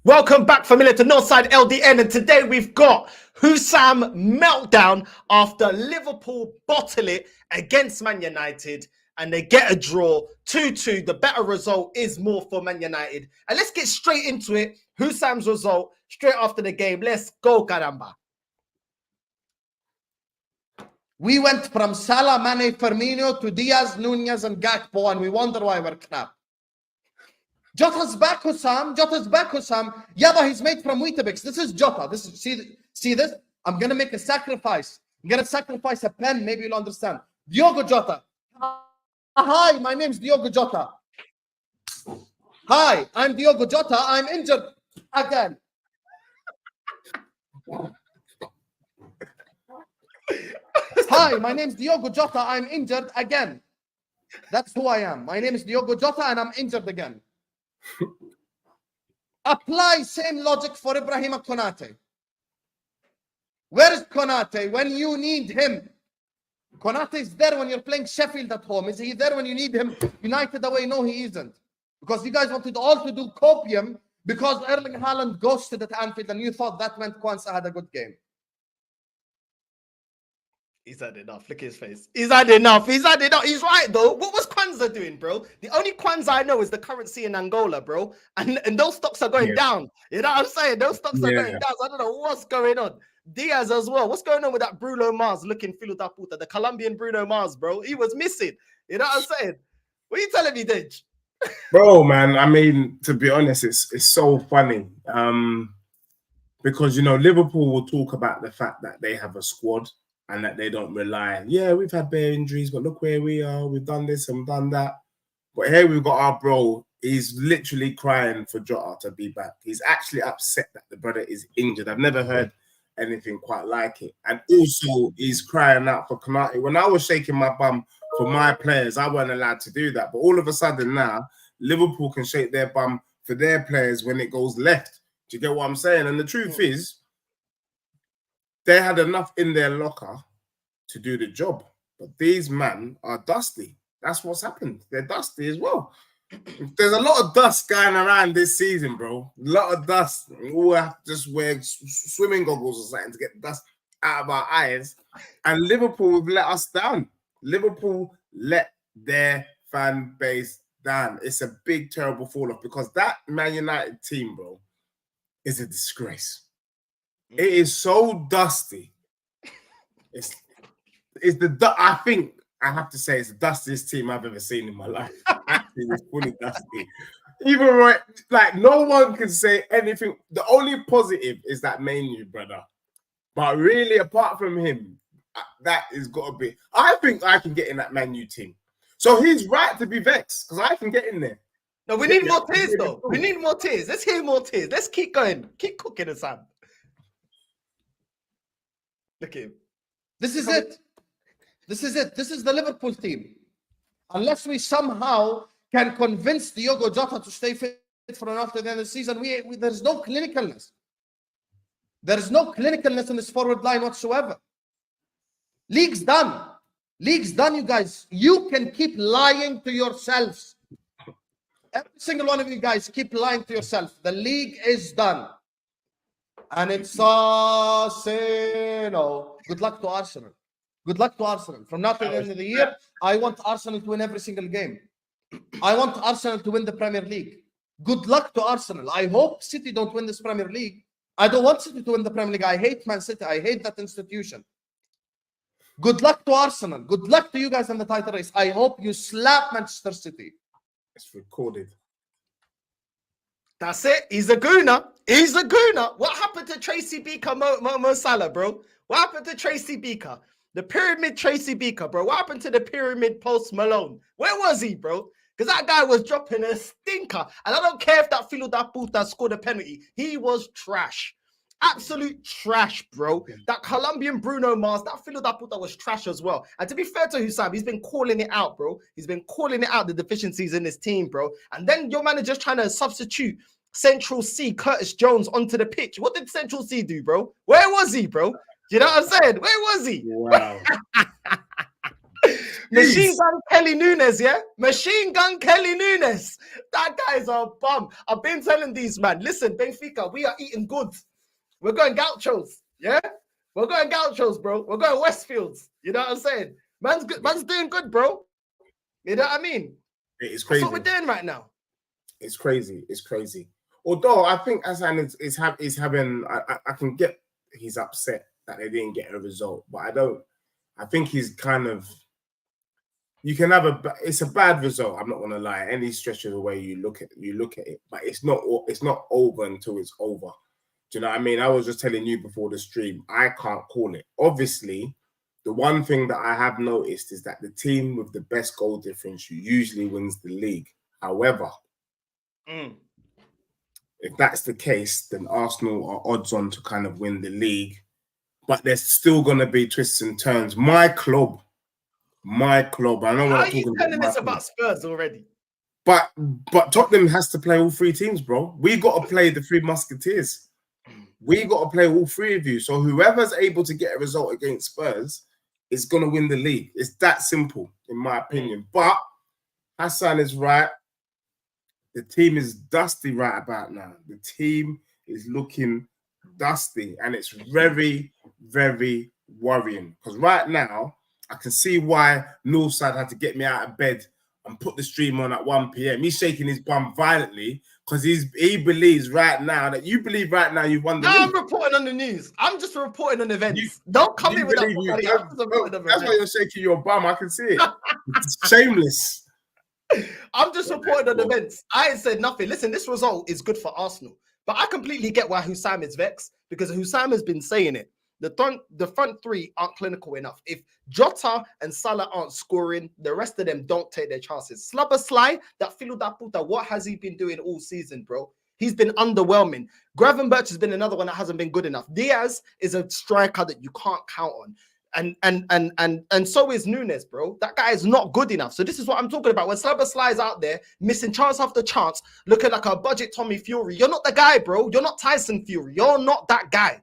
Welcome back, familiar to NorthsideLDN, and today we've got Hussam Meltdown after Liverpool bottle it against Man United and they get a draw 2-2. The better result is more for Man United. And let's get straight into it. Hussam's result straight after the game. Let's go, caramba. We went from Salah, Mane, Firmino to Diaz, Nunez, and Gakpo, and we wonder why we're crap. Jota's back, Hussam. Jota's back, Hussam. Yeah, but he's made from Weetabix. This is Jota. This is see this? I'm gonna make a sacrifice. I'm gonna sacrifice a pen. Maybe you'll understand. Diogo Jota. Hi, my name's Diogo Jota. Hi, I'm Diogo Jota. I'm injured again. Hi, my name's Diogo Jota. I'm injured again. That's who I am. My name is Diogo Jota, and I'm injured again. Apply same logic for Ibrahim Konate. Where is Konate when you need him? Konate is there when you're playing Sheffield at home. Is he there when you need him? United away? No, he isn't. Because you guys wanted all to do Copium because Erling Haaland ghosted at Anfield and you thought that meant Kwanzaa had a good game. He's had enough. Look at his face. He's had enough. He's had enough. He's right, though. What was Kwanzaa doing, bro? The only Kwanzaa I know is the currency in Angola, bro. And those stocks are going down. You know what I'm saying? Those stocks are going down. So I don't know what's going on. Diaz as well. What's going on with that Bruno Mars looking filo da puta? The Colombian Bruno Mars, bro. He was missing. You know what I'm saying? What are you telling me, Dej? Bro, man, I mean, to be honest, it's so funny. Because, you know, Liverpool will talk about the fact that they have a squad and that they don't rely. Yeah, we've had bare injuries, but look where we are. We've done this and done that. But here we've got our bro. He's literally crying for Jota to be back. He's actually upset that the brother is injured. I've never heard anything quite like it. And also, he's crying out for Konate. When I was shaking my bum for my players, I weren't allowed to do that. But all of a sudden now, Liverpool can shake their bum for their players when it goes left. Do you get what I'm saying? And the truth is, they had enough in their locker to do the job. But these men are dusty. That's what's happened. They're dusty as well. There's a lot of dust going around this season, bro. A lot of dust. We all have to just wear swimming goggles or something to get dust out of our eyes. And Liverpool have let us down. Liverpool let their fan base down. It's a big, terrible fall-off because that Man United team, bro, is a disgrace. It is so dusty. I think I have to say it's the dustiest team I've ever seen in my life. Actually, it's fully dusty. Even right, like no one can say anything. The only positive is that Manu, brother. But really, apart from him, that is got to be. I think I can get in that Manu team. So he's right to be vexed because I can get in there. No, we need more tears, though. We need more tears. Let's hear more tears. Let's keep going. Keep cooking us, Sam. Look at him. This is it. This is it. This is the Liverpool team. Unless we somehow can convince Diogo Jota to stay fit for after the end of the season, there's no clinicalness. There is no clinicalness in this forward line whatsoever. League's done. League's done, you guys. You can keep lying to yourselves. Every single one of you guys keep lying to yourself. The league is done. And it's no. Good luck to Arsenal. Good luck to Arsenal. From now to the end of the year, I want Arsenal to win every single game. I want Arsenal to win the Premier League. Good luck to Arsenal. I hope City don't win this Premier League. I don't want City to win the Premier League. I hate Man City. I hate that institution. Good luck to Arsenal. Good luck to you guys in the title race. I hope you slap Manchester City. It's recorded. That's it. He's a gooner. He's a gooner. What happened to Tracy Beaker, Mo Salah, bro? What happened to Tracy Beaker? The pyramid Tracy Beaker, bro. What happened to the pyramid Post Malone? Where was he, bro? Because that guy was dropping a stinker. And I don't care if that filo da puta scored a penalty. He was trash. Absolute trash, bro. That Colombian Bruno Mars, that filo da puta was trash as well. And to be fair to Hussam, he's been calling it out, bro. He's been calling it out, the deficiencies in his team, bro. And then your manager's trying to substitute Central C, Curtis Jones, onto the pitch. What did Central C do, bro? Where was he, bro? You know what I'm saying? Where was he? Wow. Machine Gun Kelly Nunes, yeah? Machine Gun Kelly Nunes. That guy's a bum. I've been telling these, man. Listen, Benfica, we are eating good. We're going Gauchos, yeah? We're going Gauchos, bro. We're going Westfields. You know what I'm saying? Man's good. Man's doing good, bro. You know what I mean? It's crazy. That's what we're doing right now. It's crazy. It's crazy. Although I think Hassan is having, I can get he's upset that they didn't get a result, but I don't. I think he's kind of. You can have it's a bad result. I'm not gonna lie. Any stretch of the way you look at it, but it's not over until it's over. Do you know what I mean? I was just telling you before the stream. I can't call it. Obviously, the one thing that I have noticed is that the team with the best goal difference usually wins the league. However, if that's the case, then Arsenal are odds on to kind of win the league. But there's still going to be twists and turns. My club. I know we're not talking telling this about Spurs already. But Tottenham has to play all three teams, bro. We got to play the three Musketeers. We got to play all three of you. So whoever's able to get a result against Spurs is going to win the league. It's that simple, in my opinion. But Hassan is right. The team is dusty right about now. The team is looking dusty, and it's very, very worrying. Because right now, I can see why Northside had to get me out of bed and put the stream on at 1 p.m. He's shaking his bum violently because he believes right now that you believe right now you've won the league. I'm reporting on the news. I'm just reporting on events. Don't come in with that. That's why you're shaking your bum. I can see it. It's shameless. I'm just reporting on events. I ain't said nothing. Listen, this result is good for Arsenal. But I completely get why Hussam is vexed, because Hussam has been saying it. The front three aren't clinical enough. If Jota and Salah aren't scoring, the rest of them don't take their chances. Slabberslai, that filo da puta, what has he been doing all season, bro? He's been underwhelming. Gravenberch has been another one that hasn't been good enough. Diaz is a striker that you can't count on. And so is Nunes, bro. That guy is not good enough. So this is what I'm talking about. When Slabberslai is out there, missing chance after chance, looking like a budget Tommy Fury, you're not the guy, bro. You're not Tyson Fury. You're not that guy.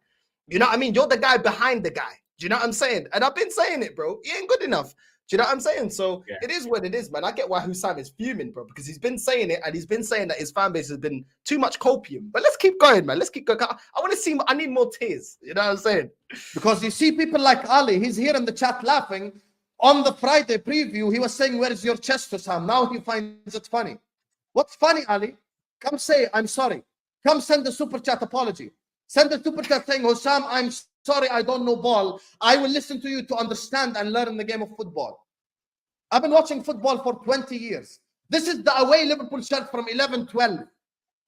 You know what I mean? You're the guy behind the guy. Do you know what I'm saying? And I've been saying it, bro. He ain't good enough. Do you know what I'm saying? So It is what it is, man. I get why Hussam is fuming, bro, because he's been saying it, and he's been saying that his fan base has been too much copium. But let's keep going, man. Let's keep going. I want to see. I need more tears. You know what I'm saying? Because you see people like Ali. He's here in the chat laughing. On the Friday preview, he was saying, "Where is your chest, Hussam?" Now he finds it funny. What's funny, Ali? Come say, "I'm sorry." Come send a super chat apology. Send a super chat saying, "Hussam, I'm sorry, I don't know ball. I will listen to you to understand and learn the game of football. I've been watching football for 20 years. This is the away Liverpool shirt from 11-12.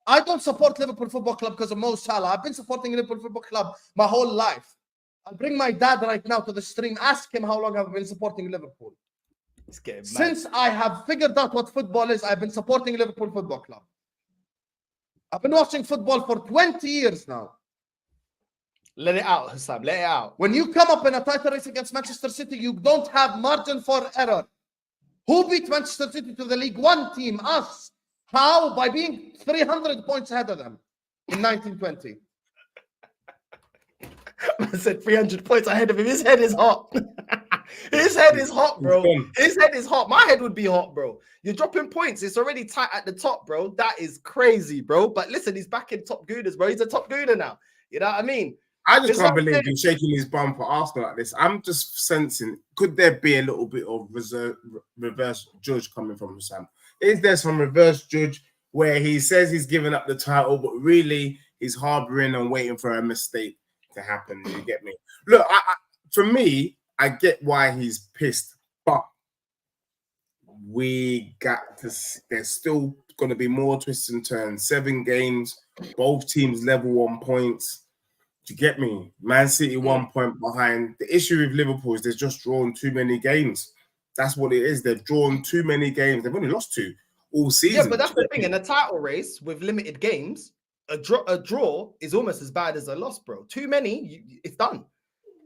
I don't support Liverpool Football Club because of Mo Salah. I've been supporting Liverpool Football Club my whole life. I'll bring my dad right now to the stream. Ask him how long I've been supporting Liverpool. Since I have figured out what football is, I've been supporting Liverpool Football Club. I've been watching football for 20 years now. Let it out, Hussam. Let it out. When you come up in a title race against Manchester City, you don't have margin for error. Who beat Manchester City to the League One team? Us. How? By being 300 points ahead of them in 1920. I said 300 points ahead of him. His head is hot. His head is hot, bro. His head is hot. My head would be hot, bro. You're dropping points. It's already tight at the top, bro. That is crazy, bro. But listen, he's back in top gooners, bro. He's a top gooner now. You know what I mean? I just can't believe he's shaking his bum for Arsenal like this. I'm just sensing, could there be a little bit of reverse judge coming from Hussam? Is there some reverse judge where he says he's giving up the title, but really he's harboring and waiting for a mistake to happen? You get me? Look, for me, I get why he's pissed, but we got to. There's still going to be more twists and turns. 7 games, both teams level on points. Do you get me? Man City 1 point behind. The issue with Liverpool is they've just drawn too many games. That's what it is. They've drawn too many games. They've only lost 2 all season. Yeah, but that's the thing. In a title race with limited games, a draw is almost as bad as a loss, bro. Too many, it's done.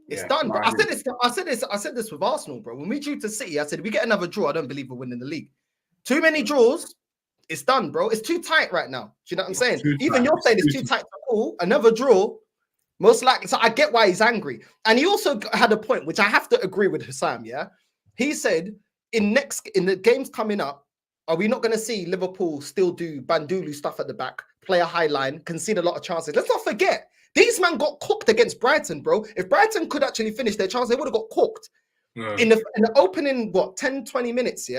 It's done. But I said this with Arsenal, bro. When we drew to City, I said, if we get another draw, I don't believe we're winning the league. Too many draws, it's done, bro. It's too tight right now. Do you know what I'm saying? Even you're saying it's too tight to call. Another draw, most likely. So I get why he's angry. And he also had a point, which I have to agree with Hussam, yeah? He said, in the games coming up, are we not going to see Liverpool still do Bandulu stuff at the back, play a high line, concede a lot of chances? Let's not forget, these men got cooked against Brighton, bro. If Brighton could actually finish their chance, they would have got cooked. In the opening, 10, 20 minutes,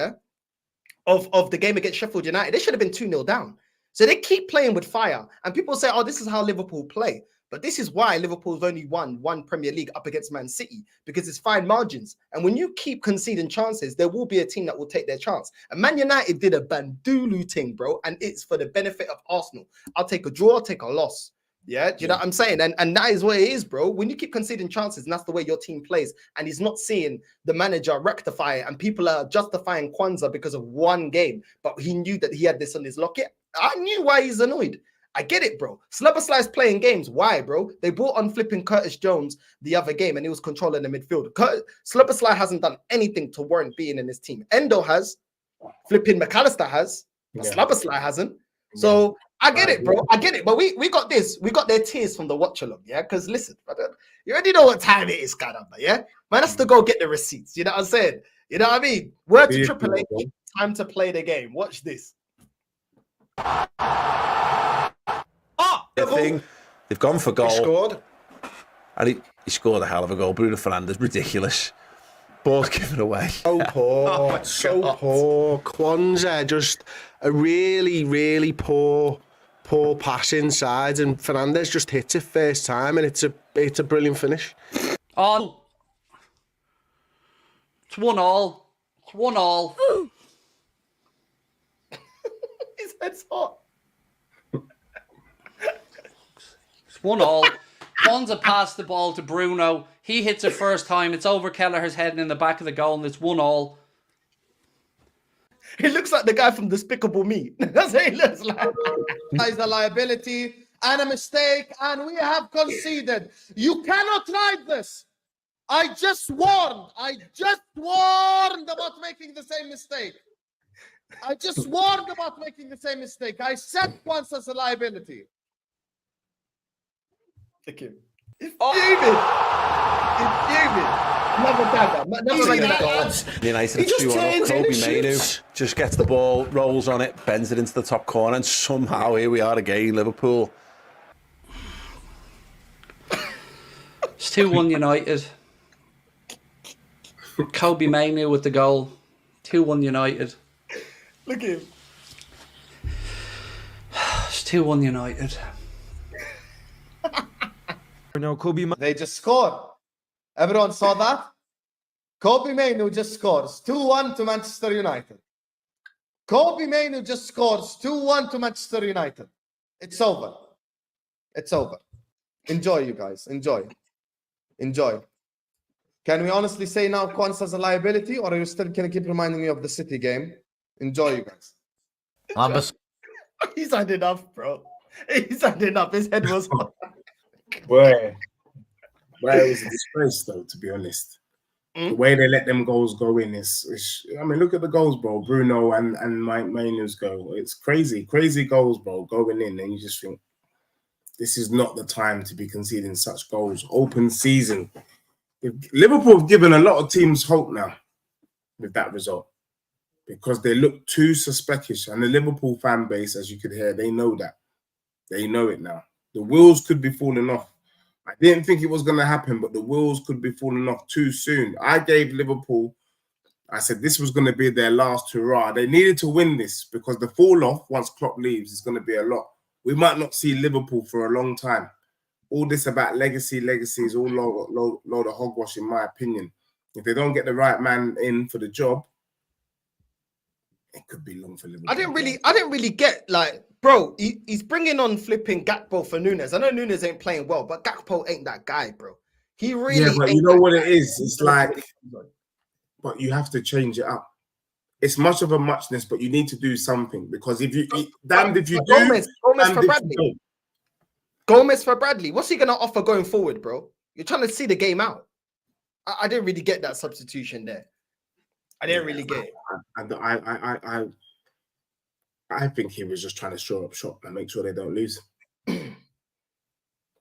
of the game against Sheffield United, they should have been 2-0 down. So they keep playing with fire. And people say, oh, this is how Liverpool play. But this is why Liverpool's only won one Premier League up against Man City, because it's fine margins. And when you keep conceding chances, there will be a team that will take their chance. And Man United did a Bandulu thing, bro, and it's for the benefit of Arsenal. I'll take a draw, I'll take a loss. Yeah, do you know what I'm saying? And that is what it is, bro. When you keep conceding chances, and that's the way your team plays, and he's not seeing the manager rectify it, and people are justifying Kwanzaa because of one game, but he knew that he had this on his locket. I knew why he's annoyed. I get it, bro. Slabbersly's playing games. Why, bro? They brought on flipping Curtis Jones the other game, and he was controlling the midfield. Slabbersly hasn't done anything to warrant being in this team. Endo has. Flipping McAllister has. But Slabbersly hasn't. So I get it, bro. I get it. But we got this. We got their tears from the watch along, yeah? Because listen, brother, you already know what time it is, Kadamba, yeah? Man has to go get the receipts. You know what I'm saying? You know what I mean? Word to Triple H, time to play the game. Watch this. Thing. They've gone for goal. He scored. And he scored a hell of a goal. Bruno Fernandes, ridiculous. Ball's given away. So poor. So poor. Kwanzaa, just a really, really poor pass inside. And Fernandes just hits it first time. And it's a brilliant finish. On. It's 1-1. It's 1-1. His head's hot. It's 1-1. Kwanzaa passed the ball to Bruno. He hits it first time. It's over Kelleher's head and in the back of the goal, and it's 1-1. He looks like the guy from Despicable Me. That's what he looks like. Is a liability and a mistake, and we have conceded. You cannot ride this. I just warned about making the same mistake. I said once as a liability. Thank you. It's fuming. United He just 2-1 turns up. in Kobe and Mainu shoots. just gets the ball, rolls on it, bends it into the top corner, and somehow here we are again, Liverpool. It's 2-1 United. Kobe Mainu with the goal. 2-1 United. Look at him. It's 2-1 United. They just scored. Everyone saw that? Kobe Mainu just scores 2-1 to Manchester United. Kobe Mainu just scores 2-1 to Manchester United. It's over. It's over. Enjoy, you guys. Enjoy. Can we honestly say now Kwanzaa's a liability, or are you still going to keep reminding me of the City game? Enjoy, you guys. He's had enough, bro. He's had enough. His head was hot. Where it was a disgrace, though, to be honest. The way they let them goals go in is I mean, look at the goals, bro. Bruno and Mainu's goal. It's crazy goals, bro, going in, and you just think this is not the time to be conceding such goals. Open season. Liverpool have given a lot of teams hope now with that result because they look too suspicious, and the Liverpool fan base, as you could hear, they know that. They know it now. The wheels could be falling off. I didn't think it was going to happen, but the wheels could be falling off too soon. I gave Liverpool, I said this was going to be their last hurrah. They needed to win this because the fall off, once Klopp leaves, is going to be a lot. We might not see Liverpool for a long time. All this about legacy is all load of hogwash, in my opinion. If they don't get the right man in for the job, it could be long for Liverpool. I didn't really get, like, bro, he's bringing on flipping Gakpo for Nunes. I know Nunes ain't playing well, but Gakpo ain't that guy, bro. He really Yeah, but ain't you know that what guy. it is? It's like, but you have to change it up. It's much of a muchness, but you need to do something because if you damned if you do, Gomez damned for if you Bradley. don't. Gomez for Bradley. What's he gonna offer going forward, bro? You're trying to see the game out. I didn't really get that substitution there. I didn't really get it. And I think he was just trying to shore up shop and make sure they don't lose.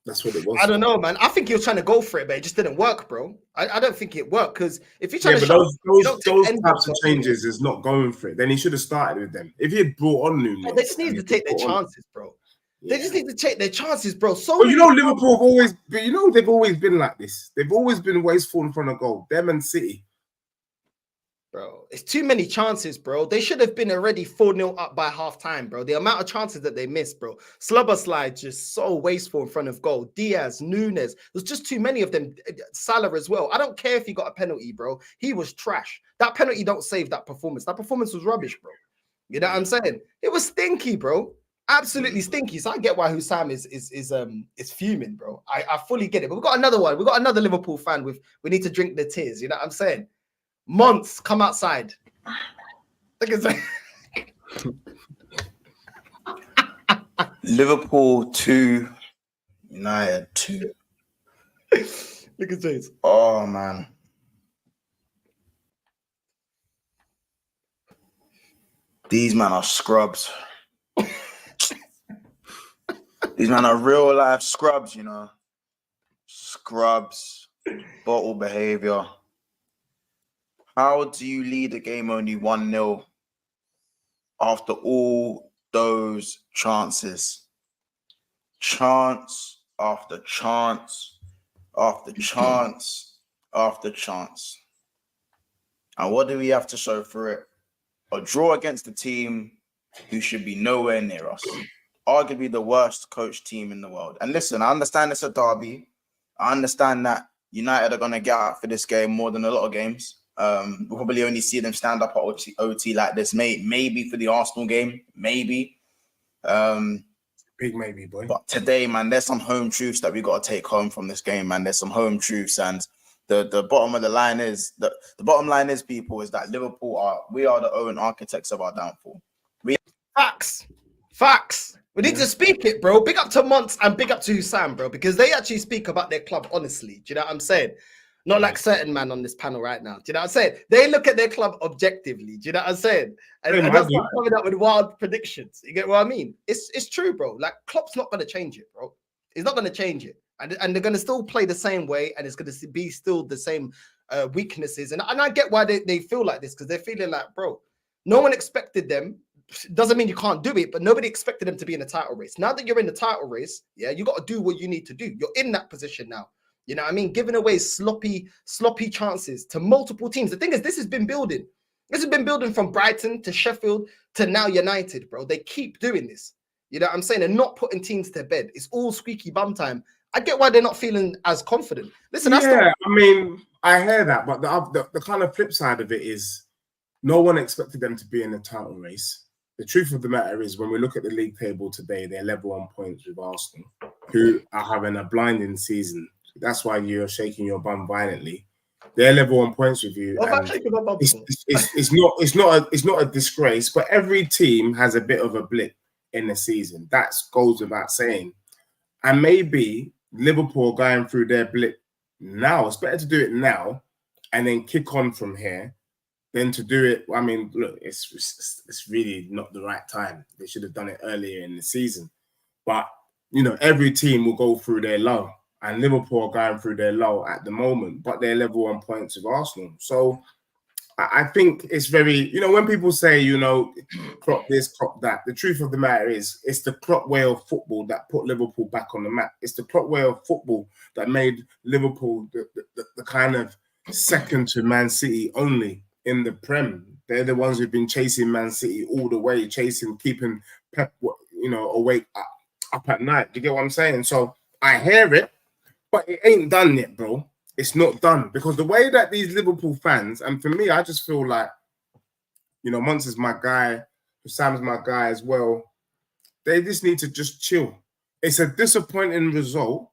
That's what it was. I don't know, man. I think he was trying to go for it, but it just didn't work, bro. I don't think it worked because if you're trying Yeah, to but show, those types of changes is not going for it. Then he should have started with them. If he had brought on Nunes, they just need to take their chances, bro. They just need to take their chances, bro. So But you know, Liverpool have always, you know, they've always been like this. They've always been wasteful in front of goal. Them and City. Bro, it's too many chances, bro. They should have been already 4-0 up by half time, bro. The amount of chances that they missed, bro. Slobberslide just so wasteful in front of goal. Diaz, Nunes, there's just too many of them. Salah as well. I don't care if he got a penalty, bro. He was trash. That penalty don't save that performance. That performance was rubbish, bro. You know what I'm saying? It was stinky, bro. Absolutely stinky. So I get why Hussam is fuming, bro. I fully get it. But we've got another one. We've got another Liverpool fan we need to drink the tears. You know what I'm saying? MONTZ, come outside. Look at that. Liverpool 2, United 2. Look at this. Oh, man. These men are scrubs. These men are real life scrubs, you know. Scrubs, bottle behavior. How do you lead a game only 1-0 after all those chances? Chance after chance after chance after chance. And what do we have to show for it? A draw against a team who should be nowhere near us. Arguably the worst coached team in the world. And listen, I understand it's a derby. I understand that United are going to get out for this game more than a lot of games. We'll probably only see them stand up at OT like this, maybe for the Arsenal game, maybe. Big maybe, boy. But today, man, there's some home truths that we got to take home from this game, man. There's some home truths, and the bottom of the line is the bottom line is, people, is that we are the own architects of our downfall. Facts. We need to speak it, bro. Big up to MONTZ and big up to Hussam, bro, because they actually speak about their club honestly. Do you know what I'm saying? Not like certain man on this panel right now. Do you know what I'm saying? They look at their club objectively. Do you know what I'm saying? And that's not coming up with wild predictions. You get what I mean? It's true, bro. Like, Klopp's not going to change it, bro. He's not going to change it. And they're going to still play the same way, and it's going to be still the same weaknesses. And I get why they feel like this, because they're feeling like, bro, no one expected them. Doesn't mean you can't do it, but nobody expected them to be in the title race. Now that you're in the title race, yeah, you got to do what you need to do. You're in that position now. You know what I mean? Giving away sloppy chances to multiple teams. The thing is, this has been building. This has been building from Brighton to Sheffield to now United, bro. They keep doing this. You know what I'm saying? They're not putting teams to bed. It's all squeaky bum time. I get why they're not feeling as confident. Listen, I mean, I hear that, but the kind of flip side of it is no one expected them to be in the title race. The truth of the matter is, when we look at the league table today, they're level on points with Arsenal, who are having a blinding season. That's why you're shaking your bum violently. They're level on points with you. It's not a disgrace, but every team has a bit of a blip in the season. That goes without saying. And maybe Liverpool going through their blip now. It's better to do it now and then kick on from here than to do it. I mean, look, it's really not the right time. They should have done it earlier in the season. But, you know, every team will go through their low. And Liverpool are going through their low at the moment, but they're level on points with Arsenal. So I think it's very, you know, when people say, you know, Klopp this, Klopp that, the truth of the matter is, it's the Klopp way of football that put Liverpool back on the map. It's the Klopp way of football that made Liverpool the kind of second to Man City only in the Prem. They're the ones who've been chasing Man City all the way, keeping Pep, you know, awake up at night. Do you get what I'm saying? So I hear it. But it ain't done yet, bro. It's not done. Because the way that these Liverpool fans, and for me, I just feel like, you know, MONTZ is my guy, Sam's my guy as well. They just need to just chill. It's a disappointing result,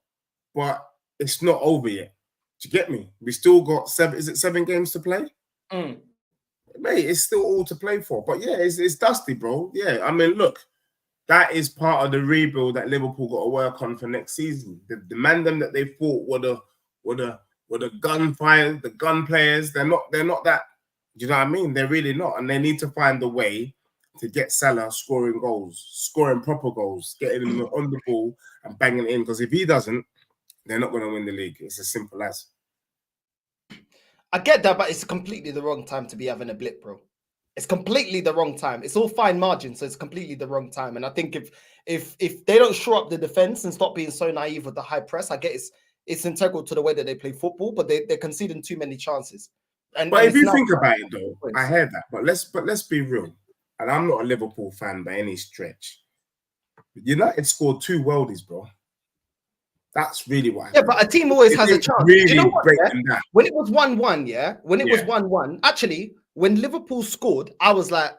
but it's not over yet. Do you get me? We still got 7 games to play? Mate, it's still all to play for. But yeah, it's dusty, bro. Yeah, I mean, look. That is part of the rebuild that Liverpool got to work on for next season. The man them that they thought were the gunfire, the gun players. They're not that. Do you know what I mean? They're really not, and they need to find a way to get Salah scoring goals, scoring proper goals, getting him on the ball and banging it in. Because if he doesn't, they're not going to win the league. It's as simple as. I get that, but it's completely the wrong time to be having a blip, bro. It's completely the wrong time. It's all fine margin, so it's completely the wrong time. And I think if they don't shore up the defense and stop being so naive with the high press, I get it's integral to the way that they play football, but they're conceding too many chances. But if you think about it, though, I hear that. But let's be real. And I'm not a Liverpool fan by any stretch. United scored 2 worldies, bro. That's really what. Yeah, but a team always has a chance. Really, you know what, yeah? When it was 1-1, yeah, when it was 1-1, actually, when Liverpool scored, I was like,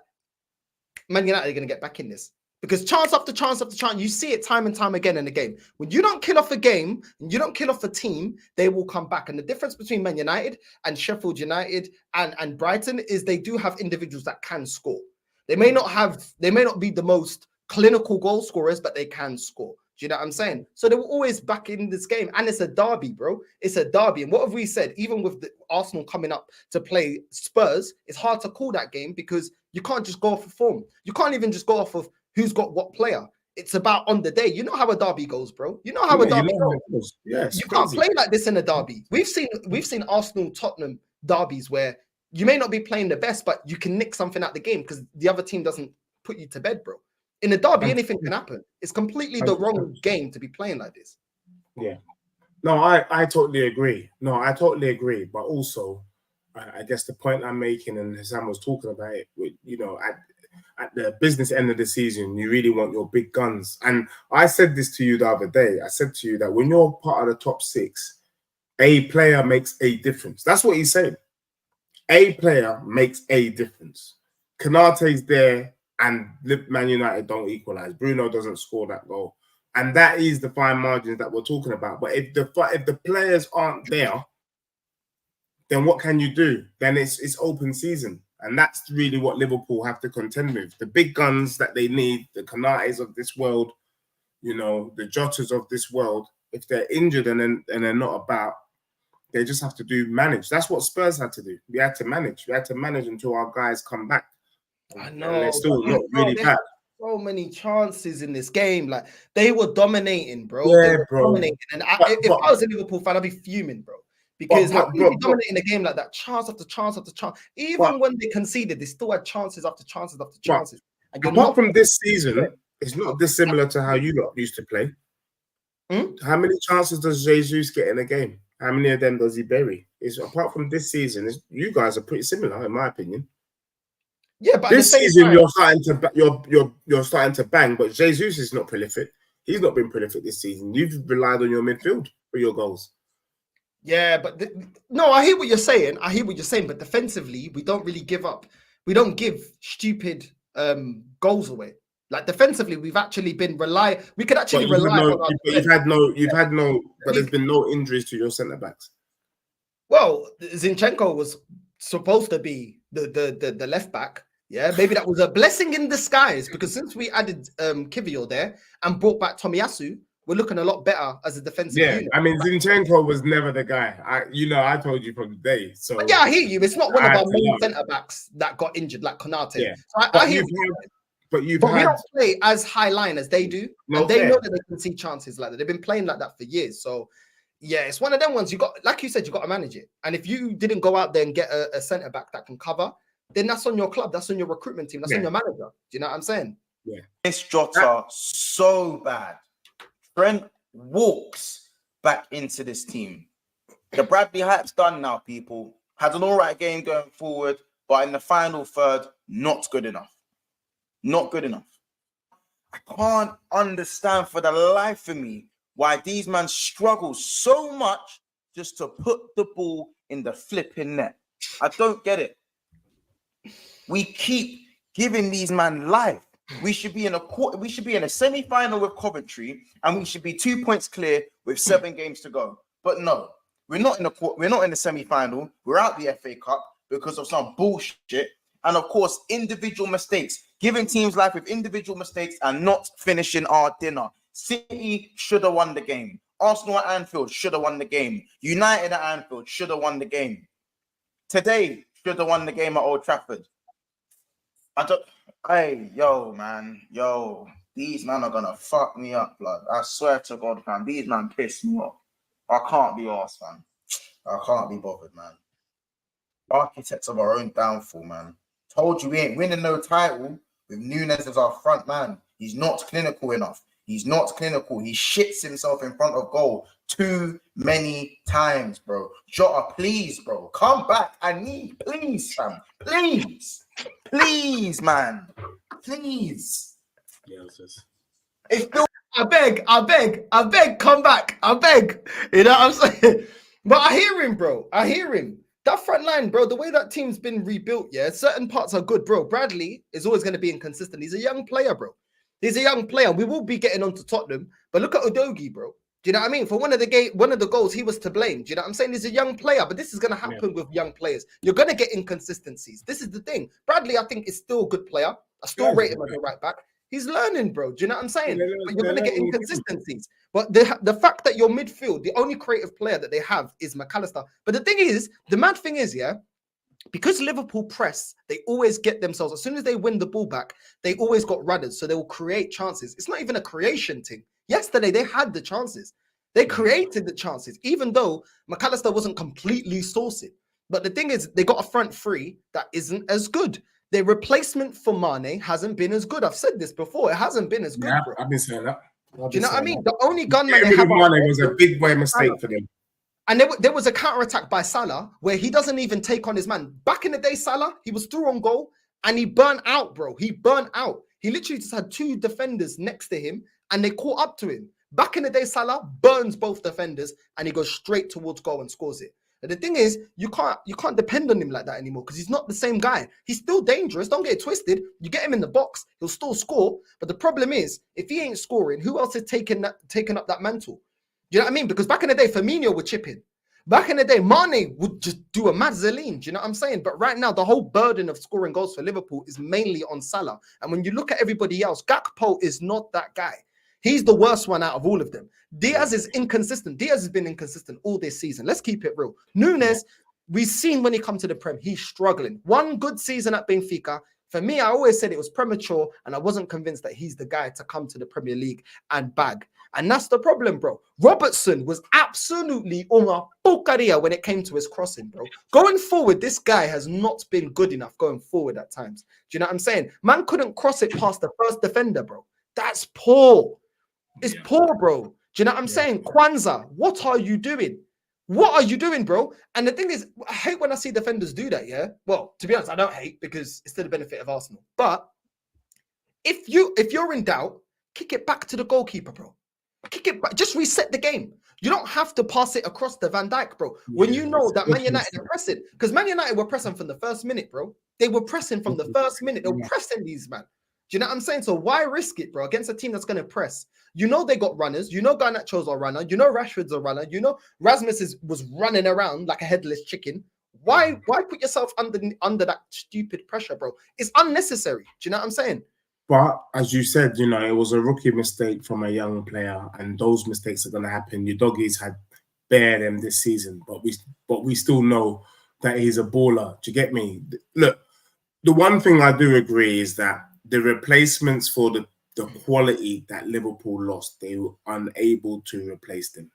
Man United are going to get back in this. Because chance after chance after chance, you see it time and time again in the game. When you don't kill off a game, and you don't kill off a team, they will come back. And the difference between Man United and Sheffield United and Brighton is they do have individuals that can score. They may not be the most clinical goal scorers, but they can score. Do you know what I'm saying? So they were always back in this game. And it's a derby, bro. It's a derby. And what have we said? Even with the Arsenal coming up to play Spurs, it's hard to call that game because you can't just go off of form. You can't even just go off of who's got what player. It's about on the day. You know how a derby goes, bro. You know how a derby goes. Yeah, you can't play like this in a derby. We've seen Arsenal Tottenham derbies where you may not be playing the best, but you can nick something out the game because the other team doesn't put you to bed, bro. In a derby, anything can happen. It's completely the wrong game to be playing like this. Yeah. No, I totally agree. But also, I guess the point I'm making, and Hussam was talking about it, at the business end of the season, you really want your big guns. And I said this to you the other day. I said to you that when you're part of the top 6, a player makes a difference. That's what he said. A player makes a difference. Konate's there, and Man United don't equalize. Bruno doesn't score that goal. And that is the fine margins that we're talking about. But if the players aren't there, then what can you do? Then it's open season. And that's really what Liverpool have to contend with. The big guns that they need, the Konates of this world, the Jotas of this world, if they're injured and they're not about, they just have to manage. That's what Spurs had to do. We had to manage. We had to manage until our guys come back. I know. And they're still not really bad. So many chances in this game. Like, they were dominating, bro. Yeah, bro. Dominating. And if I was a Liverpool fan, I'd be fuming, bro. Because how can you be dominating a game like that? Chance after chance after chance. Even when they conceded, they still had chances after chances after chances. Apart from this season, it's not dissimilar to how you lot used to play. How many chances does Jesus get in a game? How many of them does he bury? Apart from this season, you guys are pretty similar, in my opinion. Yeah, but this season you're starting to bang, but Jesus is not prolific. He's not been prolific this season. You've relied on your midfield for your goals. Yeah, but no, I hear what you're saying. But defensively, we don't really give up. We don't give stupid goals away. Like defensively, we've actually been we could actually rely on our defense. But there's been no injuries to your centre backs. Well, Zinchenko was supposed to be the left back. Yeah, maybe that was a blessing in disguise because since we added Kivior there and brought back Tomiyasu, we're looking a lot better as a defensive unit. I mean, Zinchenko was never the guy. I told you from the day. So but yeah, I hear you. It's not one of our main centre backs that got injured like Konate. Yeah. So I hear you. But we don't play as high line as they do, and they know that they can see chances like that. They've been playing like that for years. So yeah, it's one of them ones. You got, like you said, you got to manage it. And if you didn't go out there and get a centre back that can cover, then that's on your club, that's on your recruitment team, that's on your manager. Do you know what I'm saying? Yeah. This Jota so bad. Trent walks back into this team. The Bradley hype's done now, people. Had an all right game going forward, but in the final third, not good enough. Not good enough. I can't understand for the life of me why these men struggle so much just to put the ball in the flipping net. I don't get it. We keep giving these men life. We should be in a semi-final with Coventry, and we should be 2 points clear with 7 games to go. But no, we're not in the semi-final. We're out the FA Cup because of some bullshit. And of course, individual mistakes, giving teams life with individual mistakes and not finishing our dinner. City should have won the game. Arsenal at Anfield should have won the game. United at Anfield should have won the game. Today should have won the game at Old Trafford. Hey, yo, man. Yo, these men are gonna fuck me up, blood. I swear to God, fam. These men piss me off. I can't be arsed, man. I can't be bothered, man. Architects of our own downfall, man. Told you we ain't winning no title with Nunes as our front man. He's not clinical enough. He's not clinical. He shits himself in front of goal too many times, bro. Jota, please, bro. Come back. I need, please, fam. Please. Please, man. Please. Yeah, it's just... It's still, I beg, come back. I beg. You know what I'm saying? But I hear him, bro. I hear him. That front line, bro, the way that team's been rebuilt, yeah, certain parts are good, bro. Bradley is always going to be inconsistent. He's a young player, bro. He's a young player. We will be getting on to Tottenham, but look at Udogie, bro. Do you know what I mean? For one of the goals, he was to blame. Do you know what I'm saying? He's a young player, but this is going to happen with young players. You're going to get inconsistencies. This is the thing. Bradley, I think, is still a good player. I still rate him as a right back. He's learning, bro. Do you know what I'm saying? But you're going to get inconsistencies. But the fact that your midfield, the only creative player that they have is McAllister. But the thing is, the mad thing is, yeah, because Liverpool press, they always get themselves, as soon as they win the ball back, they always got runners. So they will create chances. It's not even a creation thing. Yesterday, they had the chances. They created the chances, even though McAllister wasn't completely sourcing. But the thing is, they got a front three that isn't as good. Their replacement for Mane hasn't been as good. I've said this before. It hasn't been as good, Yeah, bro. I've been saying that. Do you know what I mean? The only gunman Getting they rid have of Mane was a big boy mistake for them. and there was a counter-attack by Salah where he doesn't even take on his man. Back in the day, Salah, he was through on goal and he burnt out, bro. He burnt out. He literally just had two defenders next to him and they caught up to him. Back in the day, Salah burns both defenders and he goes straight towards goal and scores it. But the thing is, you can't depend on him like that anymore because he's not the same guy. He's still dangerous. Don't get it twisted. You get him in the box, he'll still score. But the problem is, if he ain't scoring, who else is taking up that mantle? Do you know what I mean? Because back in the day, Firmino would chip in. Back in the day, Mane would just do a mad Zerline. Do you know what I'm saying? But right now, the whole burden of scoring goals for Liverpool is mainly on Salah. And when you look at everybody else, Gakpo is not that guy. He's the worst one out of all of them. Diaz is inconsistent. Diaz has been inconsistent all this season. Let's keep it real. Nunes, we've seen when he comes to the Prem, he's struggling. One good season at Benfica. For me, I always said it was premature and I wasn't convinced that he's the guy to come to the Premier League and bag. And that's the problem, bro. Robertson was absolutely una porcaria when it came to his crossing, bro. Going forward, this guy has not been good enough going forward at times. Do you know what I'm saying? Man couldn't cross it past the first defender, bro. That's poor. It's poor, bro. Do you know what I'm saying? Kwanzaa, what are you doing? What are you doing, bro? And the thing is, I hate when I see defenders do that, yeah? Well, to be honest, I don't hate because it's to the benefit of Arsenal. But if you're in doubt, kick it back to the goalkeeper, bro. Kick it back. Just reset the game. You don't have to pass it across to Van Dijk, bro. When you know that Man United are pressing, because Man United were pressing from the first minute, bro. They were pressing from the first minute. They were pressing these, man. Do you know what I'm saying? So why risk it, bro, against a team that's going to press? You know they got runners. You know Garnacho's a runner. You know Rashford's a runner. You know Rasmus was running around like a headless chicken. Why put yourself under that stupid pressure, bro? It's unnecessary. Do you know what I'm saying? But as you said, you know, it was a rookie mistake from a young player, and those mistakes are going to happen. Your doggies had bare them this season, but we still know that he's a baller. Do you get me? Look, the one thing I do agree is that the replacements for the quality that Liverpool lost, they were unable to replace them.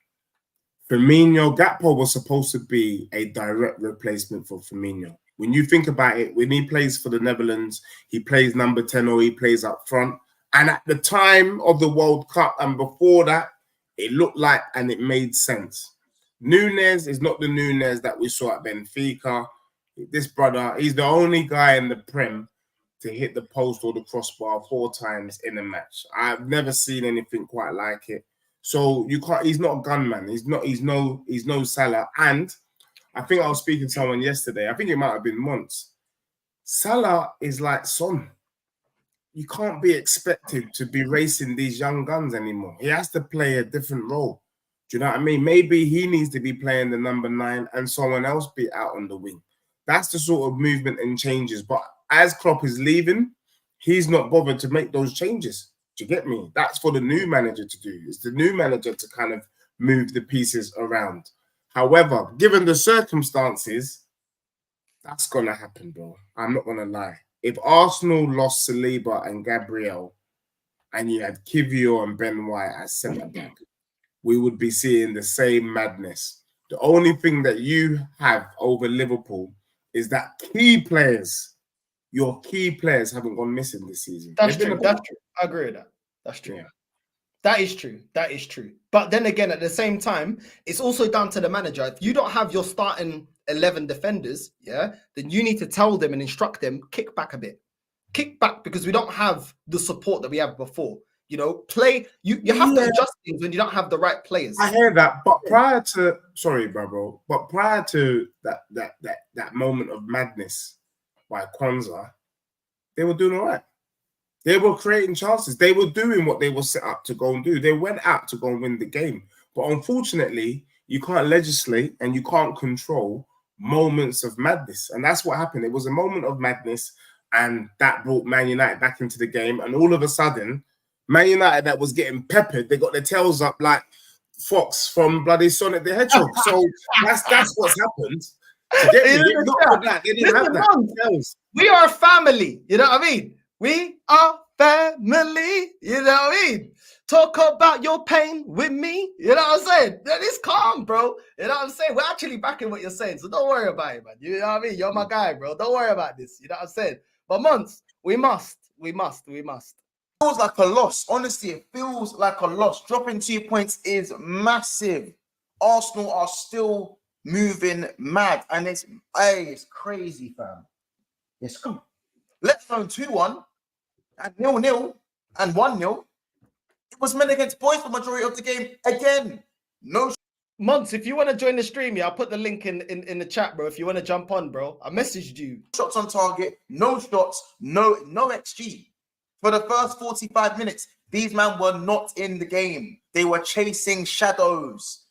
Firmino, Gakpo was supposed to be a direct replacement for Firmino. When you think about it, when he plays for the Netherlands, he plays number 10 or he plays up front. And at the time of the World Cup and before that, it looked like and it made sense. Nunes is not the Nunes that we saw at Benfica. This brother, he's the only guy in the Prem to hit the post or the crossbar 4 times in a match. I've never seen anything quite like it. So you can't. He's not a gunman. He's no Salah. And I think I was speaking to someone yesterday. I think it might have been MONTZ. Salah is like Son. You can't be expected to be racing these young guns anymore. He has to play a different role. Do you know what I mean? Maybe he needs to be playing the number 9 and someone else be out on the wing. That's the sort of movement and changes. But as Klopp is leaving, he's not bothered to make those changes. Do you get me? That's for the new manager to do. It's the new manager to kind of move the pieces around. However, given the circumstances, that's going to happen, bro. I'm not going to lie. if Arsenal lost Saliba and Gabriel, and you had Kivio and Ben White as centre back, we would be seeing the same madness. The only thing that you have over Liverpool is that your key players haven't gone missing this season. That's true. That's true. I agree with that. That's true. Yeah. That is true. That is true. But then again, at the same time, it's also down to the manager. If you don't have your starting 11 defenders, yeah, then you need to tell them and instruct them, kick back a bit. Kick back, because we don't have the support that we had before. You know, play. You have to adjust things when you don't have the right players. I hear that, but prior to that moment of madness by Kwanzaa, they were doing all right. They were creating chances. They were doing what they were set up to go and do. They went out to go and win the game. But unfortunately, you can't legislate and you can't control moments of madness. And that's what happened. It was a moment of madness, and that brought Man United back into the game. And all of a sudden, Man United that was getting peppered, they got their tails up like Fox from bloody Sonic the Hedgehog. So that's what's happened. They didn't have that. We are family. You know what I mean? We are family. You know what I mean? Talk about your pain with me. You know what I'm saying? That is calm, bro. You know what I'm saying? We're actually backing what you're saying, so don't worry about it, man. You know what I mean? You're my guy, bro. Don't worry about this. You know what I'm saying? But MONTZ, we must. It feels like a loss. Honestly, it feels like a loss. Dropping 2 points is massive. Arsenal are still moving mad, and it's crazy, fam. It's come. Let's go 2-1 and 0-0 and 1-0. It was men against boys for the majority of the game again. No. MONTZ, if you want to join the stream, yeah, I'll put the link in the chat, bro. If you want to jump on, bro, I messaged you. Shots on target, no shots, no XG. For the first 45 minutes, these men were not in the game. They were chasing shadows.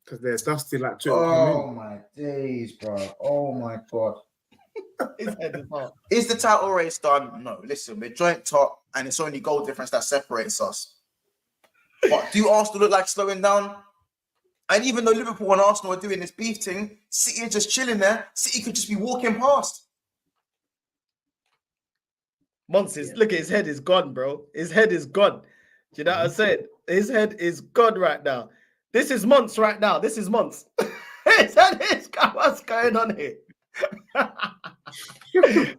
Because they're dusty like two. Oh my days, bro. Oh my God. Is the title race done? No. Listen, we're joint top, and it's only goal difference that separates us. But do Arsenal look like slowing down? And even though Liverpool and Arsenal are doing this beef thing, City are just chilling there. City could just be walking past. MONTZ, look at his head is gone, bro. His head is gone. Do you know what I said? His head is gone right now. This is MONTZ right now. This is MONTZ. His head is gone. What's going on here?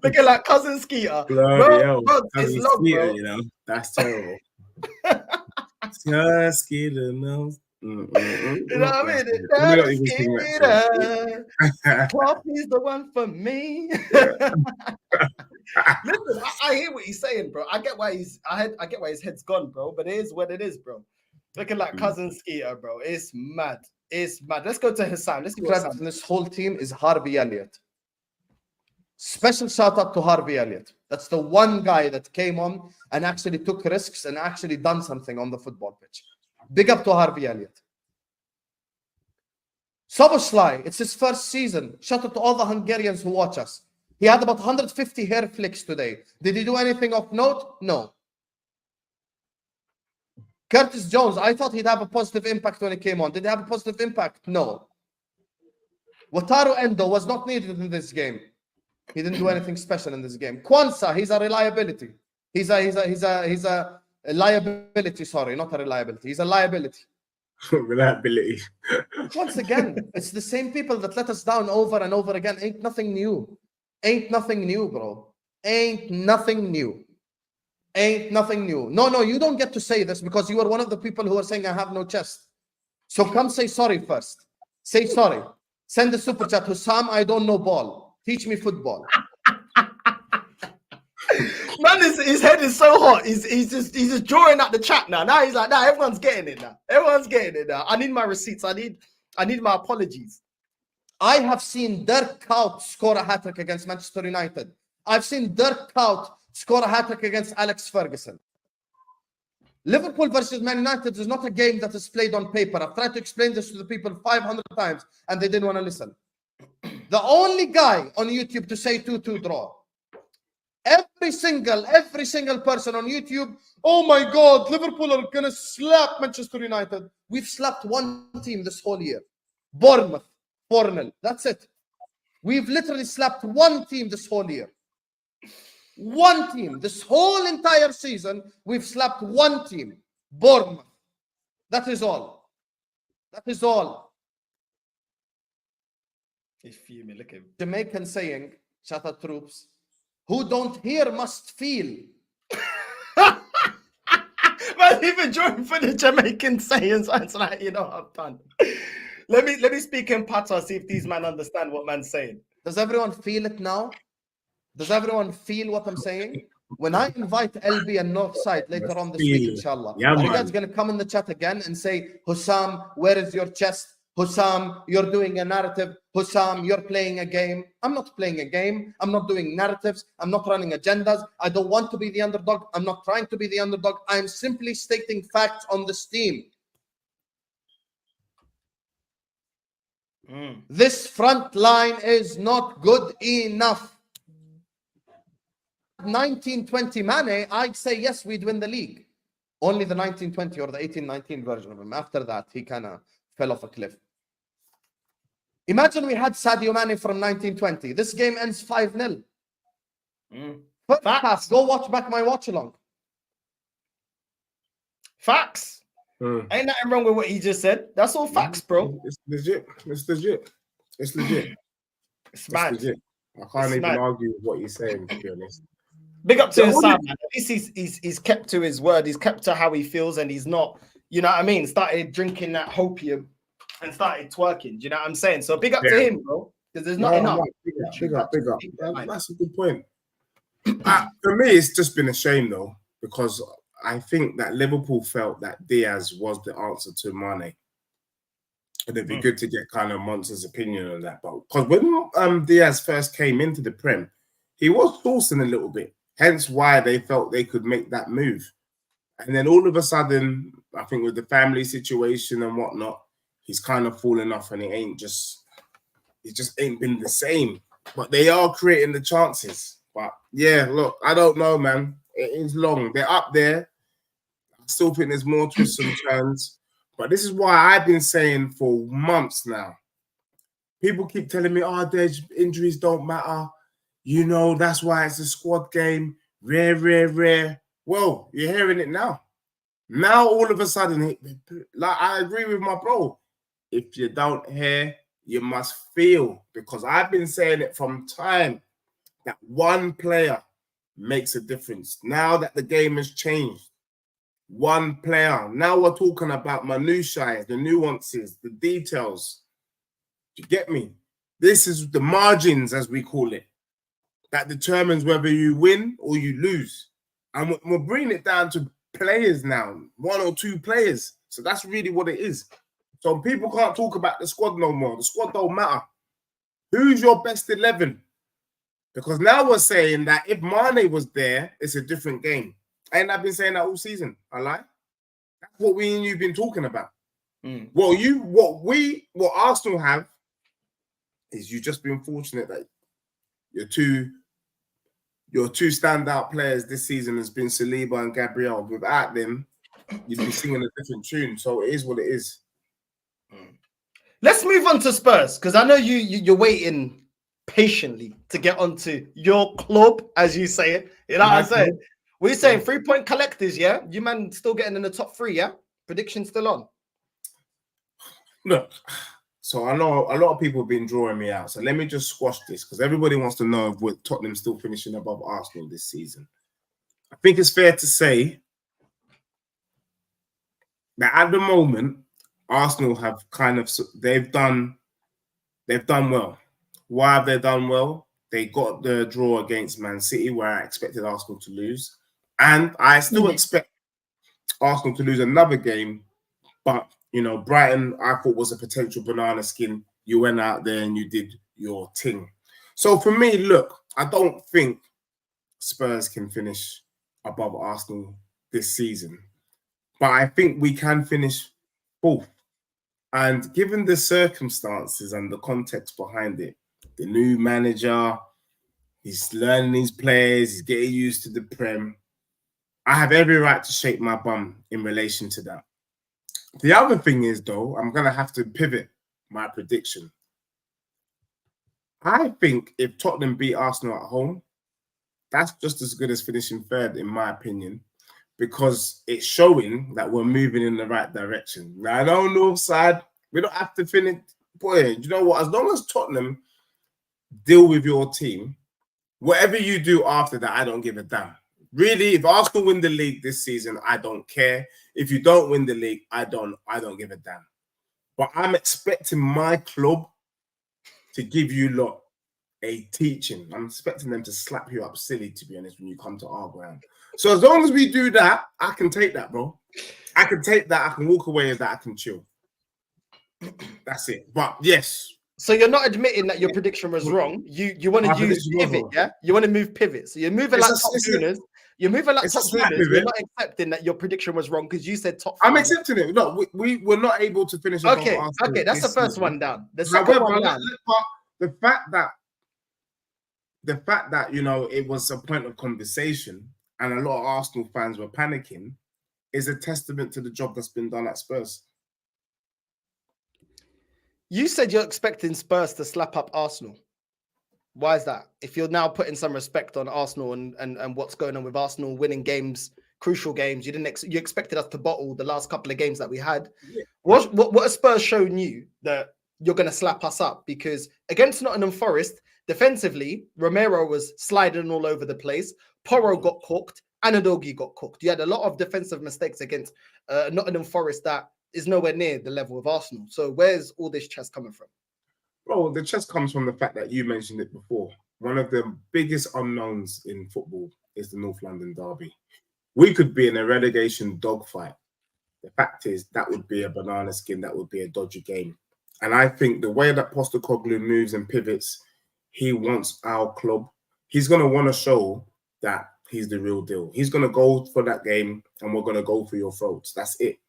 Looking like cousin Skeeter. Bloody hell. It's long, Skeeter, bro. you know, that's terrible. Just Skeeter knows. You know what I mean? Skeeter. Coffee's the one for me. Listen, I hear what he's saying, bro. I get why I get why his head's gone, bro. But it is what it is, bro. Looking like cousin Skeeter, bro. It's mad. It's mad. Let's go to Hussam. Let's go. Credit in this whole team is Harvey Elliott. Special shout out to Harvey Elliott. That's the one guy that came on and actually took risks and actually done something on the football pitch. Big up to Harvey Elliott. Szoboszlai, it's his first season. Shout out to all the Hungarians who watch us. He had about 150 hair flicks today. Did he do anything of note? No. Curtis Jones, I thought he'd have a positive impact when he came on. Did he have a positive impact? No. Wataru Endo was not needed in this game. He didn't do anything special in this game. Kwanzaa, he's a reliability. He's a liability. Sorry, not a reliability. He's a liability. Reliability. Once again, it's the same people that let us down over and over again. Ain't nothing new. Ain't nothing new, bro. Ain't nothing new. Ain't nothing new. No, you don't get to say this because you are one of the people who are saying I have no chest. So come say sorry first. Say sorry. Send a super chat. Hussam, I don't know ball. Teach me football. Man, his head is so hot. He's just drawing at the chat now. Now he's like, nah, everyone's getting it now. Everyone's getting it now. I need my receipts. I need my apologies. I have seen Dirk Kuyt score a hat-trick against Manchester United. I've seen Dirk Kuyt score a hat-trick against Alex Ferguson. Liverpool versus Man United is not a game that is played on paper. I've tried to explain this to the people 500 times and they didn't want to listen. The only guy on YouTube to say 2-2 draw. Every single person on YouTube, oh my God, Liverpool are going to slap Manchester United. We've slapped one team this whole year. Bournemouth, 4-0. That's it. We've literally slapped one team this whole year. One team. This whole entire season, we've slapped one team. Bournemouth. That is all. That is all. He's fuming. Look at him. Jamaican saying, Shatta troops, who don't hear must feel. Man, even drawing for the Jamaican sayings, it's like, you know, I'm done. Let me speak in Pata, see if these men understand what man's saying. Does everyone feel it now? Does everyone feel what I'm saying? When I invite LB and Northside later on this week, inshallah, Yeah, are you man. guys going to come in the chat again and say, Hussam, where is your chest? Hussam, you're doing a narrative. Hussam, you're playing a game. I'm not playing a game. I'm not doing narratives. I'm not running agendas. I don't want to be the underdog. I'm not trying to be the underdog. I'm simply stating facts on this team. This front line is not good enough. 1920 Mane, I'd say yes, we'd win the league. Only the 1920 or the 1819 version of him. After that, he kind of fell off a cliff. Imagine we had Sadio Mane from 1920. This game ends 5-0. First half, go watch back my watch along. Facts. Ain't nothing wrong with what he just said. That's all facts, bro. It's legit. It's legit. It's legit. It's mad. It's legit. I can't It's even mad. argue with what he's saying, to be honest. Big up to The his only- son, man. At least he's kept to his word. He's kept to how he feels, and he's not, you know what I mean, started drinking that hopium and started twerking. Do you know what I'm saying? So big up to him, bro. Because there's not enough. Big up. That's a good point. For me, it's just been a shame, though, because I think that Liverpool felt that Diaz was the answer to Mane. And it'd be good to get kind of MONTZ's opinion on that. But because when Diaz first came into the Prem, he was sourcing a little bit. Hence why they felt they could make that move. And then all of a sudden, I think with the family situation and whatnot, he's kind of fallen off, and it just ain't been the same. But they are creating the chances. But yeah, look, I don't know, man. It is long. They're up there. I still think there's more twists and turns. But this is why I've been saying for months now. People keep telling me, oh, their injuries don't matter. You know, that's why it's a squad game. Rare. Well, you're hearing it now. Now, all of a sudden, like I agree with my bro. If you don't hear, you must feel. Because I've been saying it from time that one player makes a difference. Now that the game has changed, one player. Now we're talking about minutiae, the nuances, the details. Do you get me? This is the margins, as we call it, that determines whether you win or you lose. And we're bringing it down to players now, one or two players. So that's really what it is. So people can't talk about the squad no more. The squad don't matter. Who's your best 11? Because now we're saying that if Mane was there, it's a different game. And I've been saying that all season. I lie. That's what we and you've been talking about. What Arsenal have is you've just been fortunate that your two standout players this season has been Saliba and Gabriel. Without them, you'd be singing a different tune. So it is what it is. Let's move on to Spurs, because I know you're waiting patiently to get onto your club, as you say it. You know what I'm saying? We're saying 3-point collectors, yeah? You man still getting in the top 3, yeah? Prediction still on? Look, so I know a lot of people have been drawing me out. So let me just squash this, because everybody wants to know if we're Tottenham still finishing above Arsenal this season. I think it's fair to say that at the moment, Arsenal have kind of, they've done well. Why have they done well? They got the draw against Man City, where I expected Arsenal to lose. And I still expect Arsenal to lose another game. But, you know, Brighton, I thought was a potential banana skin. You went out there and you did your thing. So for me, look, I don't think Spurs can finish above Arsenal this season. But I think we can finish 4th. And given the circumstances and the context behind it, the new manager, he's learning his players, he's getting used to the Prem. I have every right to shake my bum in relation to that. The other thing is, though, I'm going to have to pivot my prediction. I think if Tottenham beat Arsenal at home, that's just as good as finishing third, in my opinion, because it's showing that we're moving in the right direction. Now, I know Northside, we don't have to finish. Boy, you know what? As long as Tottenham deal with your team, whatever you do after that, I don't give a damn. Really, if Arsenal win the league this season, I don't care. If you don't win the league, I don't give a damn. But I'm expecting my club to give you lot a teaching. I'm expecting them to slap you up silly, to be honest, when you come to our ground. So as long as we do that, I can take that, bro. I can take that. I can walk away with that. I can chill. That's it. But yes. So you're not admitting that your prediction was wrong. You want to use pivot, yeah? You want to move pivot. So you're moving like top tuners. You're moving like top tuners. You're not accepting that your prediction was wrong because you said top. I'm accepting it. No, we were not able to finish. Okay, that's the first one down. The second one down. The fact that you know it was a point of conversation and a lot of Arsenal fans were panicking is a testament to the job that's been done at Spurs. You said you're expecting Spurs to slap up Arsenal. Why is that? If you're now putting some respect on Arsenal and what's going on with Arsenal winning games, crucial games, you expected us to bottle the last couple of games that we had. Yeah. What has Spurs shown you that you're going to slap us up? Because against Nottingham Forest, defensively, Romero was sliding all over the place. Porro got cooked. Anadogi got cooked. You had a lot of defensive mistakes against Nottingham Forest that is nowhere near the level of Arsenal. So where's all this chess coming from? Well, the chess comes from the fact that you mentioned it before. One of the biggest unknowns in football is the North London derby. We could be in a relegation dogfight. The fact is that would be a banana skin. That would be a dodgy game. And I think the way that Postecoglou moves and pivots, he wants our club. He's going to want to show that he's the real deal. He's going to go for that game and we're going to go for your throats. That's it.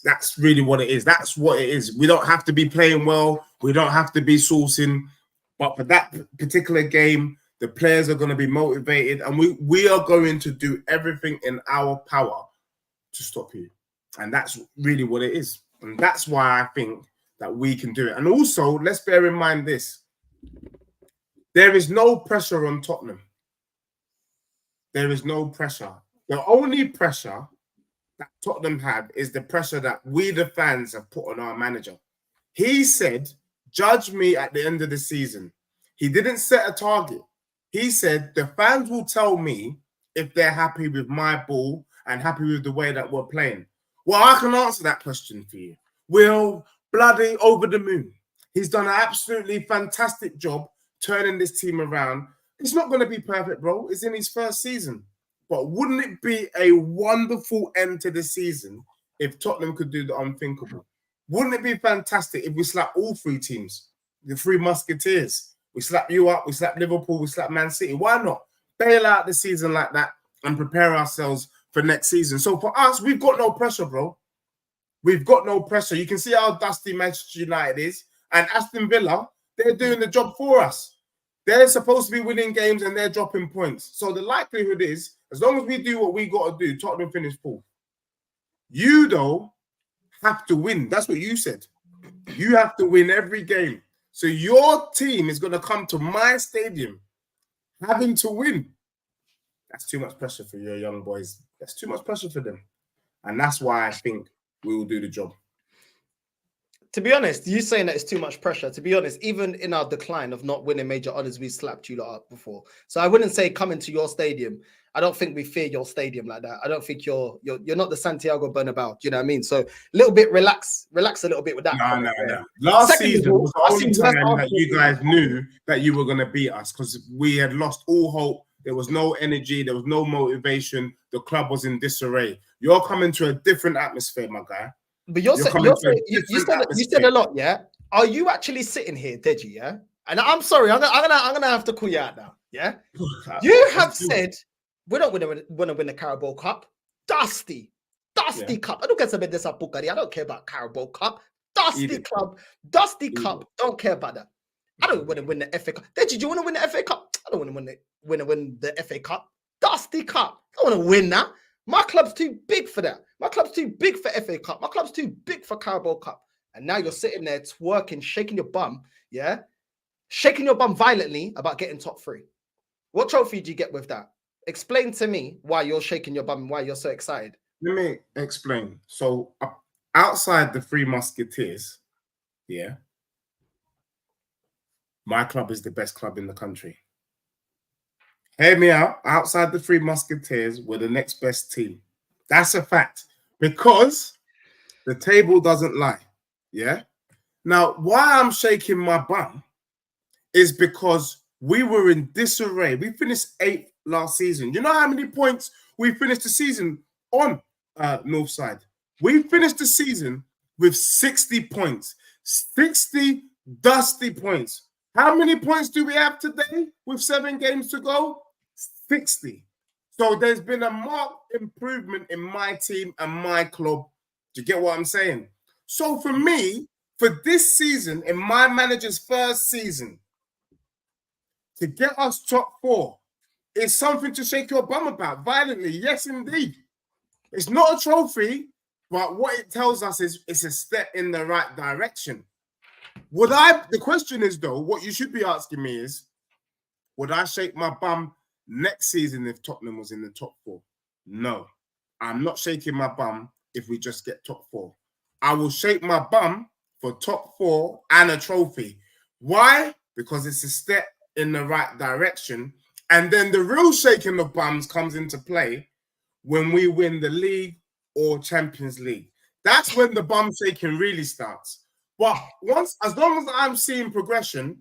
That's really what it is. That's what it is. We don't have to be playing well. We don't have to be sourcing. But for that particular game, the players are going to be motivated and we are going to do everything in our power to stop you. And that's really what it is. And that's why I think that we can do it. And also, let's bear in mind this. There is no pressure on Tottenham. There is no pressure. The only pressure that Tottenham have is the pressure that we, the fans, have put on our manager. He said, judge me at the end of the season. He didn't set a target. He said, the fans will tell me if they're happy with my ball and happy with the way that we're playing. Well, I can answer that question for you. We're bloody over the moon. He's done an absolutely fantastic job turning this team around. It's not going to be perfect, bro. It's in his first season. But wouldn't it be a wonderful end to the season if Tottenham could do the unthinkable? Wouldn't it be fantastic if we slap all three teams, the three Musketeers? We slap you up, we slap Liverpool, we slap Man City. Why not? Bail out the season like that and prepare ourselves for next season. So for us, we've got no pressure, bro. We've got no pressure. You can see how dusty Manchester United is. And Aston Villa, they're doing the job for us. They're supposed to be winning games and they're dropping points. So the likelihood is, as long as we do what we got to do, Tottenham finish fourth. You, though, have to win. That's what you said. You have to win every game. So your team is going to come to my stadium having to win. That's too much pressure for your young boys. That's too much pressure for them. And that's why I think we will do the job. To be honest, you saying that it's too much pressure. To be honest, even in our decline of not winning major honours, we slapped you lot up before. So I wouldn't say come into your stadium. I don't think we fear your stadium like that. I don't think you're not the Santiago Bernabeu. Do you know what I mean? So a little bit relax a little bit with that. No. Last season was the only time that you guys knew that you were going to beat us because we had lost all hope. There was no energy. There was no motivation. The club was in disarray. You're coming to a different atmosphere, my guy. But you said a lot, yeah. Are you actually sitting here, Deji? Yeah, and I'm sorry, I'm gonna have to call you out now. Yeah, you have said we don't want to win the Carabao Cup. Dusty cup. I don't care about this Bukari. I don't care about Carabao Cup. Dusty club, dusty cup. Don't care about that. I don't want to win the FA Cup. Deji, do you want to win the FA Cup? I don't want to win the FA Cup. Dusty cup. I don't want to win that. My club's too big for that. My club's too big for FA Cup. My club's too big for Carabao Cup. And now you're sitting there twerking, shaking your bum, yeah? Shaking your bum violently about getting top three. What trophy do you get with that? Explain to me why you're shaking your bum and why you're so excited. Let me explain. So outside the Three Musketeers, yeah, my club is the best club in the country. Hear me out. Outside the Three Musketeers, we're the next best team. That's a fact. Because the table doesn't lie. Yeah. Now, why I'm shaking my bum is because we were in disarray. We finished 8th last season. You know how many points we finished the season on Northside? We finished the season with 60 points. 60 dusty points. How many points do we have today with 7 games to go? 60. So there's been a marked improvement in my team and my club. Do you get what I'm saying? So for me, for this season, in my manager's first season, to get us top 4 is something to shake your bum about violently. Yes, indeed. It's not a trophy, but what it tells us is it's a step in the right direction. The question is, though, what you should be asking me is, would I shake my bum next season if Tottenham was in the top 4? No, I'm not shaking my bum if we just get top 4. I will shake my bum for top 4 and a trophy. Why? Because it's a step in the right direction. And then the real shaking of bums comes into play when we win the league or Champions League. That's when the bum shaking really starts. But as long as I'm seeing progression,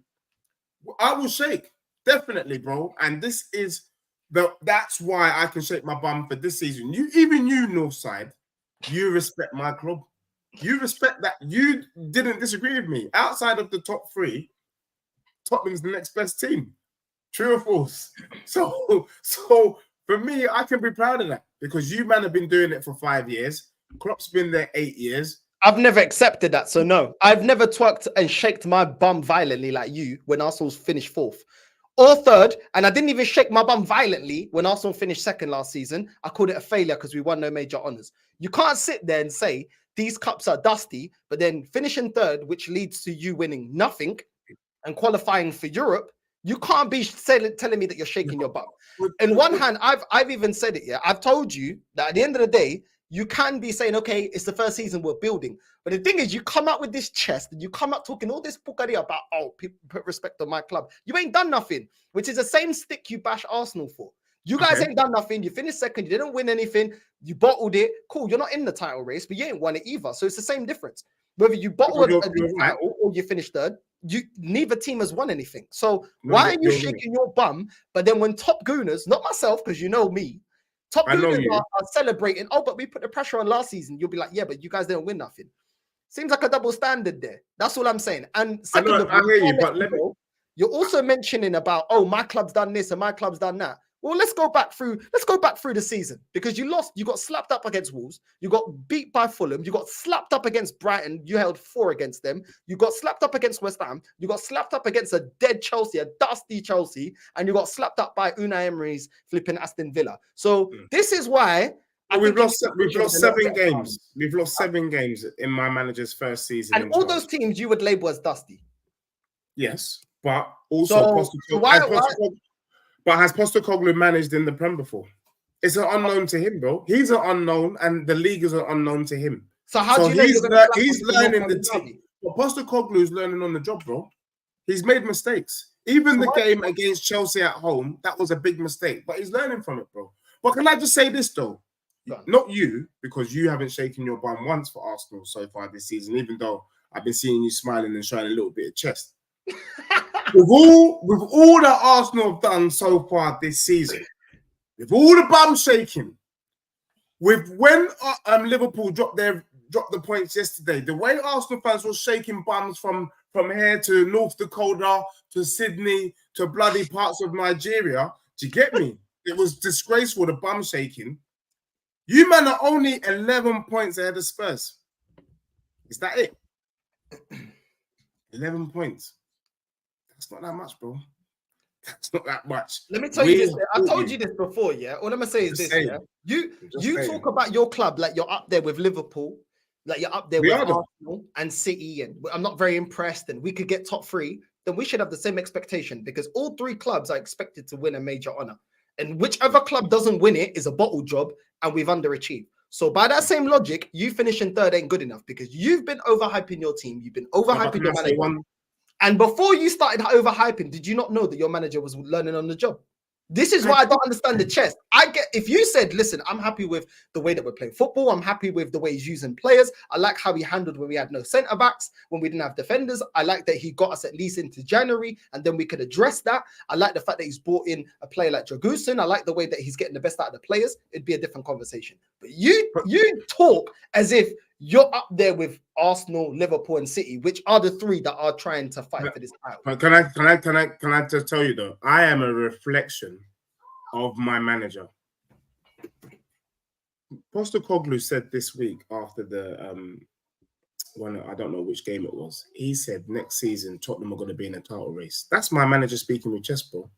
I will shake. Definitely, bro. And that's why I can shake my bum for this season. Even you, Northside, you respect my club. You respect that. You didn't disagree with me. Outside of the top 3, Tottenham's the next best team. True or false? So for me, I can be proud of that because you, man, have been doing it for 5 years. Klopp's been there 8 years. I've never accepted that, so no. I've never twerked and shaked my bum violently like you when Arsenal's finished 4th or 3rd, and I didn't even shake my bum violently when Arsenal finished 2nd last season. I called it a failure because we won no major honours. You can't sit there and say these cups are dusty, but then finishing 3rd, which leads to you winning nothing and qualifying for Europe. You can't be telling me that you're shaking your bum. In one hand, I've even said it, yeah. I've told you that at the end of the day, you can be saying, okay, it's the first season we're building. But the thing is, you come out with this chest and you come out talking all this pukaria about, oh, people put respect on my club. You ain't done nothing, which is the same stick you bash Arsenal for. You guys ain't done nothing. You finished 2nd. You didn't win anything. You bottled it. Cool. You're not in the title race, but you ain't won it either. So it's the same difference. Whether you bottled a title or you finished 3rd, neither team has won anything. So why are you shaking your bum? But then when top gooners, not myself, because you know me, top gooners are celebrating. Oh, but we put the pressure on last season. You'll be like, yeah, but you guys didn't win nothing. Seems like a double standard there. That's all I'm saying. And second of all, you're also mentioning about, oh, my club's done this and my club's done that. Well, let's go back through the season because you lost. You got slapped up against Wolves. You got beat by Fulham. You got slapped up against Brighton. You held 4 against them. You got slapped up against West Ham. You got slapped up against a dead Chelsea, a dusty Chelsea, and you got slapped up by Unai Emery's flipping Aston Villa. So this is why we've lost 7 games. We've lost 7 games in my manager's first season. And all those teams you would label as dusty. Yes, but also has Postecoglou managed in the Prem before? It's an unknown to him, bro. He's an unknown, and the league is an unknown to him. So how do you know he's learning the team? But Postecoglou is learning on the job, bro. He's made mistakes. Even the game against Chelsea at home, that was a big mistake, but he's learning from it, bro. But can I just say this though? Not you, because you haven't shaken your bum once for Arsenal so far this season, even though I've been seeing you smiling and showing a little bit of chest. with all that Arsenal have done so far this season, with all the bum shaking, with when Liverpool dropped the points yesterday, the way Arsenal fans were shaking bums from here to North Dakota to Sydney to bloody parts of Nigeria, do you get me? It was disgraceful, the bum shaking. You man are only 11 points ahead of Spurs. Is that it? 11 points. That's not that much, bro. That's not that much. Let me tell you this. I told you this before, yeah? All I'm going to say is this, yeah? You talk about your club like you're up there with Liverpool, like you're up there with Arsenal and City, and I'm not very impressed, and we could get top 3. then we should have the same expectation, because all three clubs are expected to win a major honor. And whichever club doesn't win it is a bottle job, and we've underachieved. So by that same logic, you finishing third ain't good enough, because you've been overhyping your team. You've been overhyping your manager. And before you started overhyping, did you not know that your manager was learning on the job? This is why I don't understand the chess. I get, if you said, listen, I'm happy with the way that we're playing football. I'm happy with the way he's using players. I like how he handled when we had no centre backs, when we didn't have defenders. I like that he got us at least into January, and then we could address that. I like the fact that he's brought in a player like Dragusin. I like the way that he's getting the best out of the players. It'd be a different conversation. But you talk as if you're up there with Arsenal, Liverpool, and City, which are the three that are trying to fight for this title. Can I just tell you though? I am a reflection of my manager. Postecoglou said this week after the one, I don't know which game it was. He said next season Tottenham are going to be in a title race. That's my manager speaking with chess, bro.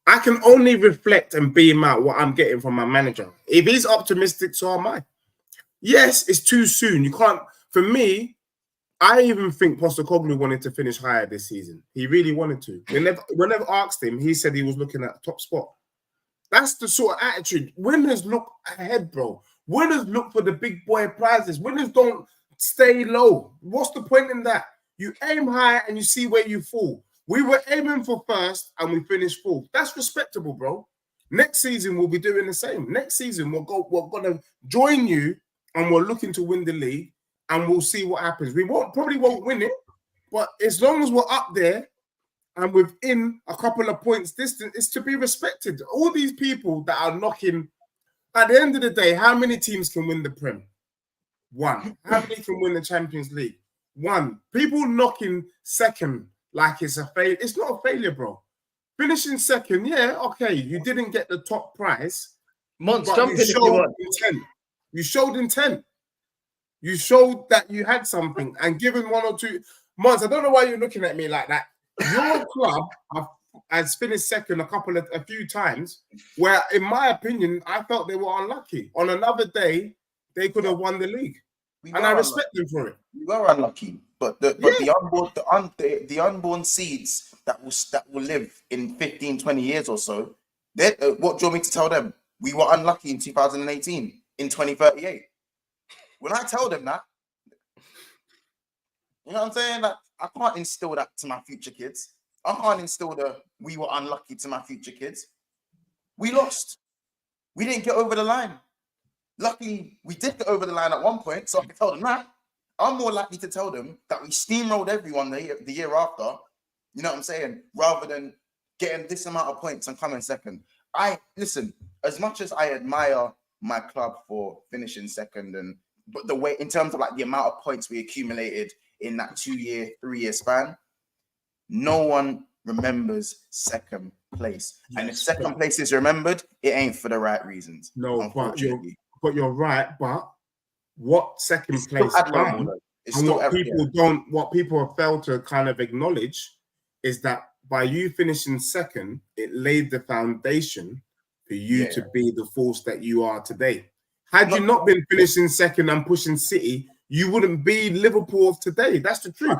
I can only reflect and beam out what I'm getting from my manager. If he's optimistic, so am I. Yes, it's too soon. You can't. For me, I even think Postecoglou wanted to finish higher this season. He really wanted to. Whenever asked him, he said he was looking at top spot. That's the sort of attitude. Winners look ahead, bro. Winners look for the big boy prizes. Winners don't stay low. What's the point in that? You aim high and you see where you fall. We were aiming for first and we finished fourth. That's respectable, bro. Next season, we'll be doing the same. Next season, we're going to join you and we're looking to win the league, and we'll see what happens. We probably won't win it, but as long as we're up there and within a couple of points distance, it's to be respected. All these people that are knocking, at the end of the day, how many teams can win the Prem? One. How many can win the Champions League? One. People knocking second like it's a failure. It's not a failure, bro. Finishing second, yeah, okay, you didn't get the top prize. MONTZ, jump in if you want. You showed intent. You showed that you had something, and given one or two months. I don't know why you're looking at me like that. Your club has finished second a few times, where, in my opinion, I felt they were unlucky. On another day, they could have won the league, and I respect them for it. We were unlucky, but the unborn seeds that will live in 15, 20 years or so. What do you want me to tell them? We were unlucky in 2018. In 2038, when I tell them that, you know what I'm saying? That I can't instill that to my future kids. I can't instill we were unlucky to my future kids. We lost. We didn't get over the line. Luckily, we did get over the line at one point, so I can tell them that. I'm more likely to tell them that we steamrolled everyone the year after, you know what I'm saying, rather than getting this amount of points and coming second. Listen, as much as I admire my club for finishing second, but the way, in terms of like the amount of points we accumulated in that 2-year, 3-year span, no one remembers second place. Yes, and if second place is remembered, it ain't for the right reasons. No, but you're right. But what second place done, and what people have failed to kind of acknowledge is that by you finishing second, it laid the foundation for you to be the force that you are today. Had you not been finishing second and pushing City, you wouldn't be Liverpool of today. That's the truth.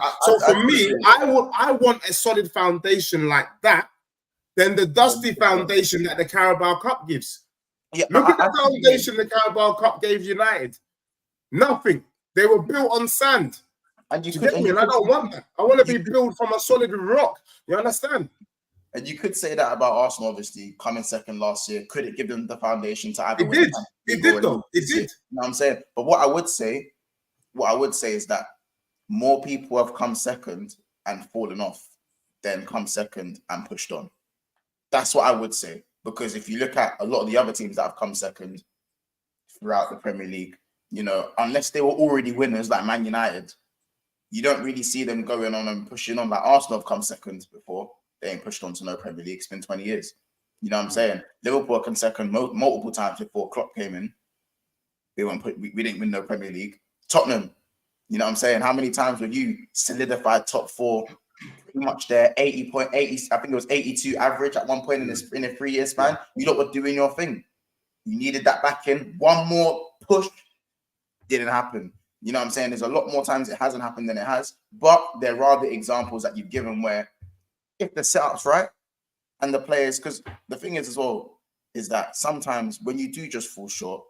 For me, I want a solid foundation like that than the dusty foundation that the Carabao Cup gives. Yeah, look at the foundation the Carabao Cup gave United. Nothing. They were built on sand. And you get me? And I don't want that. I want to be built from a solid rock. You understand? And you could say that about Arsenal, obviously, coming second last year. Could it give them the foundation to either win? It did, though. It did. You know what I'm saying? But what I would say is that more people have come second and fallen off than come second and pushed on. That's what I would say. Because if you look at a lot of the other teams that have come second throughout the Premier League, you know, unless they were already winners like Man United, you don't really see them going on and pushing on. Like Arsenal have come second before. They ain't pushed on to no Premier League. It's been 20 years. You know what I'm saying? Liverpool come second multiple times before Klopp came in. We didn't win no Premier League. Tottenham, you know what I'm saying? How many times were you solidified top four? Pretty much there, 80, I think it was 82 average at one point in a 3-year span. You lot were doing your thing. You needed that back in. One more push, didn't happen. You know what I'm saying? There's a lot more times it hasn't happened than it has. But there are the examples that you've given where if the setup's right and the players, because the thing is as well, is that sometimes when you do just fall short,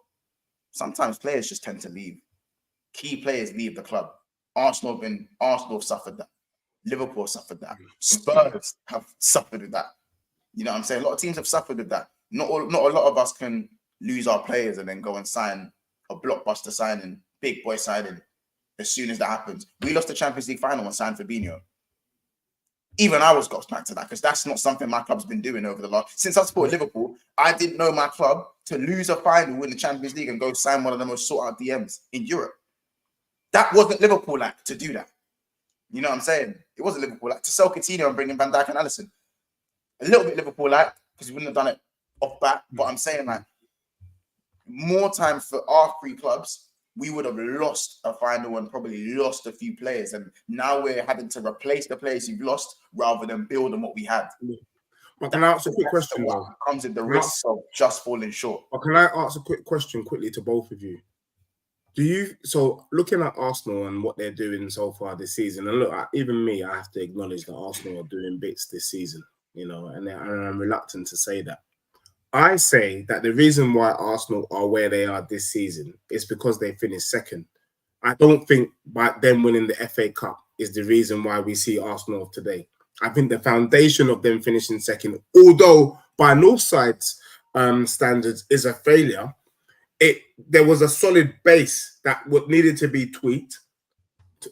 sometimes players just tend to leave. Key players leave the club. Arsenal have suffered that. Liverpool suffered that. Spurs have suffered with that. You know what I'm saying? A lot of teams have suffered with that. Not a lot of us can lose our players and then go and sign a blockbuster signing, big boy signing as soon as that happens. We lost the Champions League final and signed Fabinho. Even I was gobsmacked to that because that's not something my club's been doing over the last... Since I supported Liverpool, I didn't know my club to lose a final in the Champions League and go sign one of the most sought-out DMs in Europe. That wasn't Liverpool like to do that. You know what I'm saying? It wasn't Liverpool like to sell Coutinho and bring in Van Dijk and Alisson. A little bit Liverpool like because we wouldn't have done it off bat. But I'm saying like more time for our three clubs, we would have lost a final and probably lost a few players. And now we're having to replace the players you've lost rather than build on what we had. But can I ask a quick question? What comes with the risks of just falling short. But can I ask a quick question quickly to both of you? So looking at Arsenal and what they're doing so far this season, and look, even me, I have to acknowledge that Arsenal are doing bits this season, you know, and I'm reluctant to say that. I say that the reason why Arsenal are where they are this season is because they finished second. I don't think by them winning the FA Cup is the reason why we see Arsenal of today. I think the foundation of them finishing second, although by Northside's standards is a failure, there was a solid base that needed to be tweaked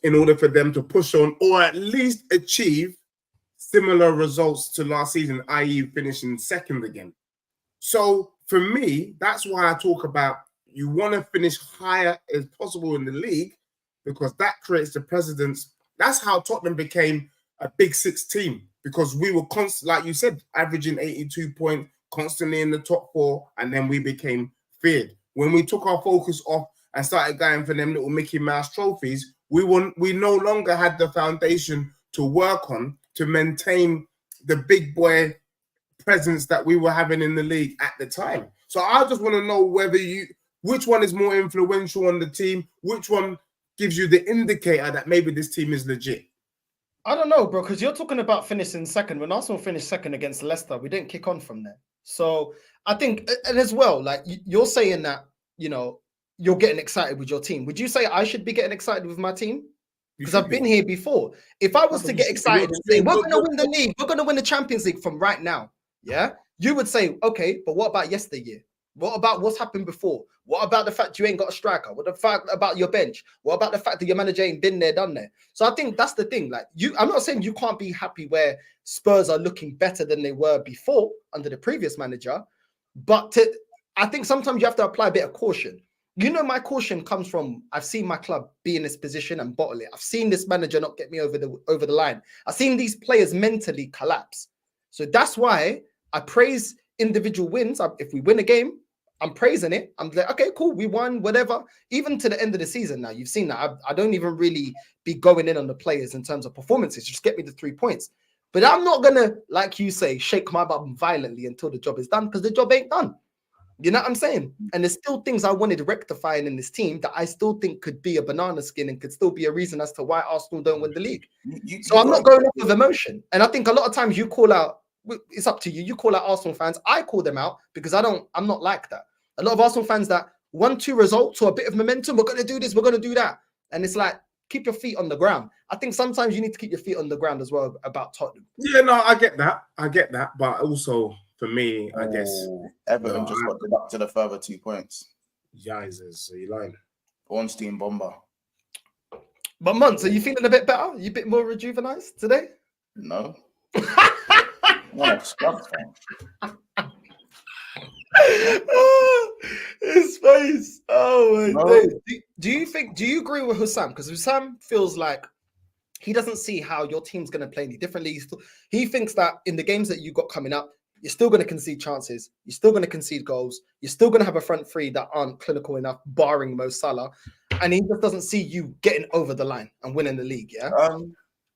in order for them to push on or at least achieve similar results to last season, i.e. finishing second again. So for me, that's why I talk about you want to finish higher as possible in the league because that creates the precedence. That's how Tottenham became a big six team because we were constantly, like you said, averaging 82 points, constantly in the top four, and then we became feared. When we took our focus off and started going for them little Mickey Mouse trophies, we no longer had the foundation to work on to maintain the big boy presence that we were having in the league at the time. So I just want to know which one is more influential on the team, which one gives you the indicator that maybe this team is legit. I don't know, bro, because you're talking about finishing second. When Arsenal finished second against Leicester, we didn't kick on from there. So I think, and as well, like you're saying that, you know, you're getting excited with your team. Would you say I should be getting excited with my team? Because I've been here before. If I was to get excited and say, we're going to win the league, we're going to win the Champions League from right now, yeah, you would say, okay, but what about yesteryear? What about what's happened before? What about the fact you ain't got a striker? What the fact about your bench? What about the fact that your manager ain't been there, done there? So I think that's the thing. Like I'm not saying you can't be happy where Spurs are looking better than they were before under the previous manager, but I think sometimes you have to apply a bit of caution. You know, my caution comes from I've seen my club be in this position and bottle it. I've seen this manager not get me over the line. I've seen these players mentally collapse. So that's why I praise individual wins. If we win a game, I'm praising it. I'm like, okay, cool, we won, whatever. Even to the end of the season now, you've seen that. I don't even really be going in on the players in terms of performances. Just get me the 3 points. But I'm not going to, like you say, shake my bum violently until the job is done because the job ain't done. You know what I'm saying? And there's still things I wanted rectifying in this team that I still think could be a banana skin and could still be a reason as to why Arsenal don't win the league. So I'm not going off of emotion. And I think a lot of times you call out, it's up to you. You call out Arsenal fans. I call them out because I'm not like that. A lot of Arsenal fans that 1-2 results or a bit of momentum, we're going to do this, we're going to do that. And it's like, keep your feet on the ground. I think sometimes you need to keep your feet on the ground as well about Tottenham. Yeah, no, I get that. But also, for me, I guess Everton just got deducted a further 2 points. Jesus, are you lying? Ornstein bomber. But MONTZ, are you feeling a bit better? Are you a bit more rejuvenized today? No. No, scrub, his face. Oh my No. days. Do you agree with Hussam? Because Hussam feels like he doesn't see how your team's going to play any differently. He thinks that in the games that you got coming up, you're still going to concede chances. You're still going to concede goals. You're still going to have a front three that aren't clinical enough, barring Mo Salah. And he just doesn't see you getting over the line and winning the league. Yeah.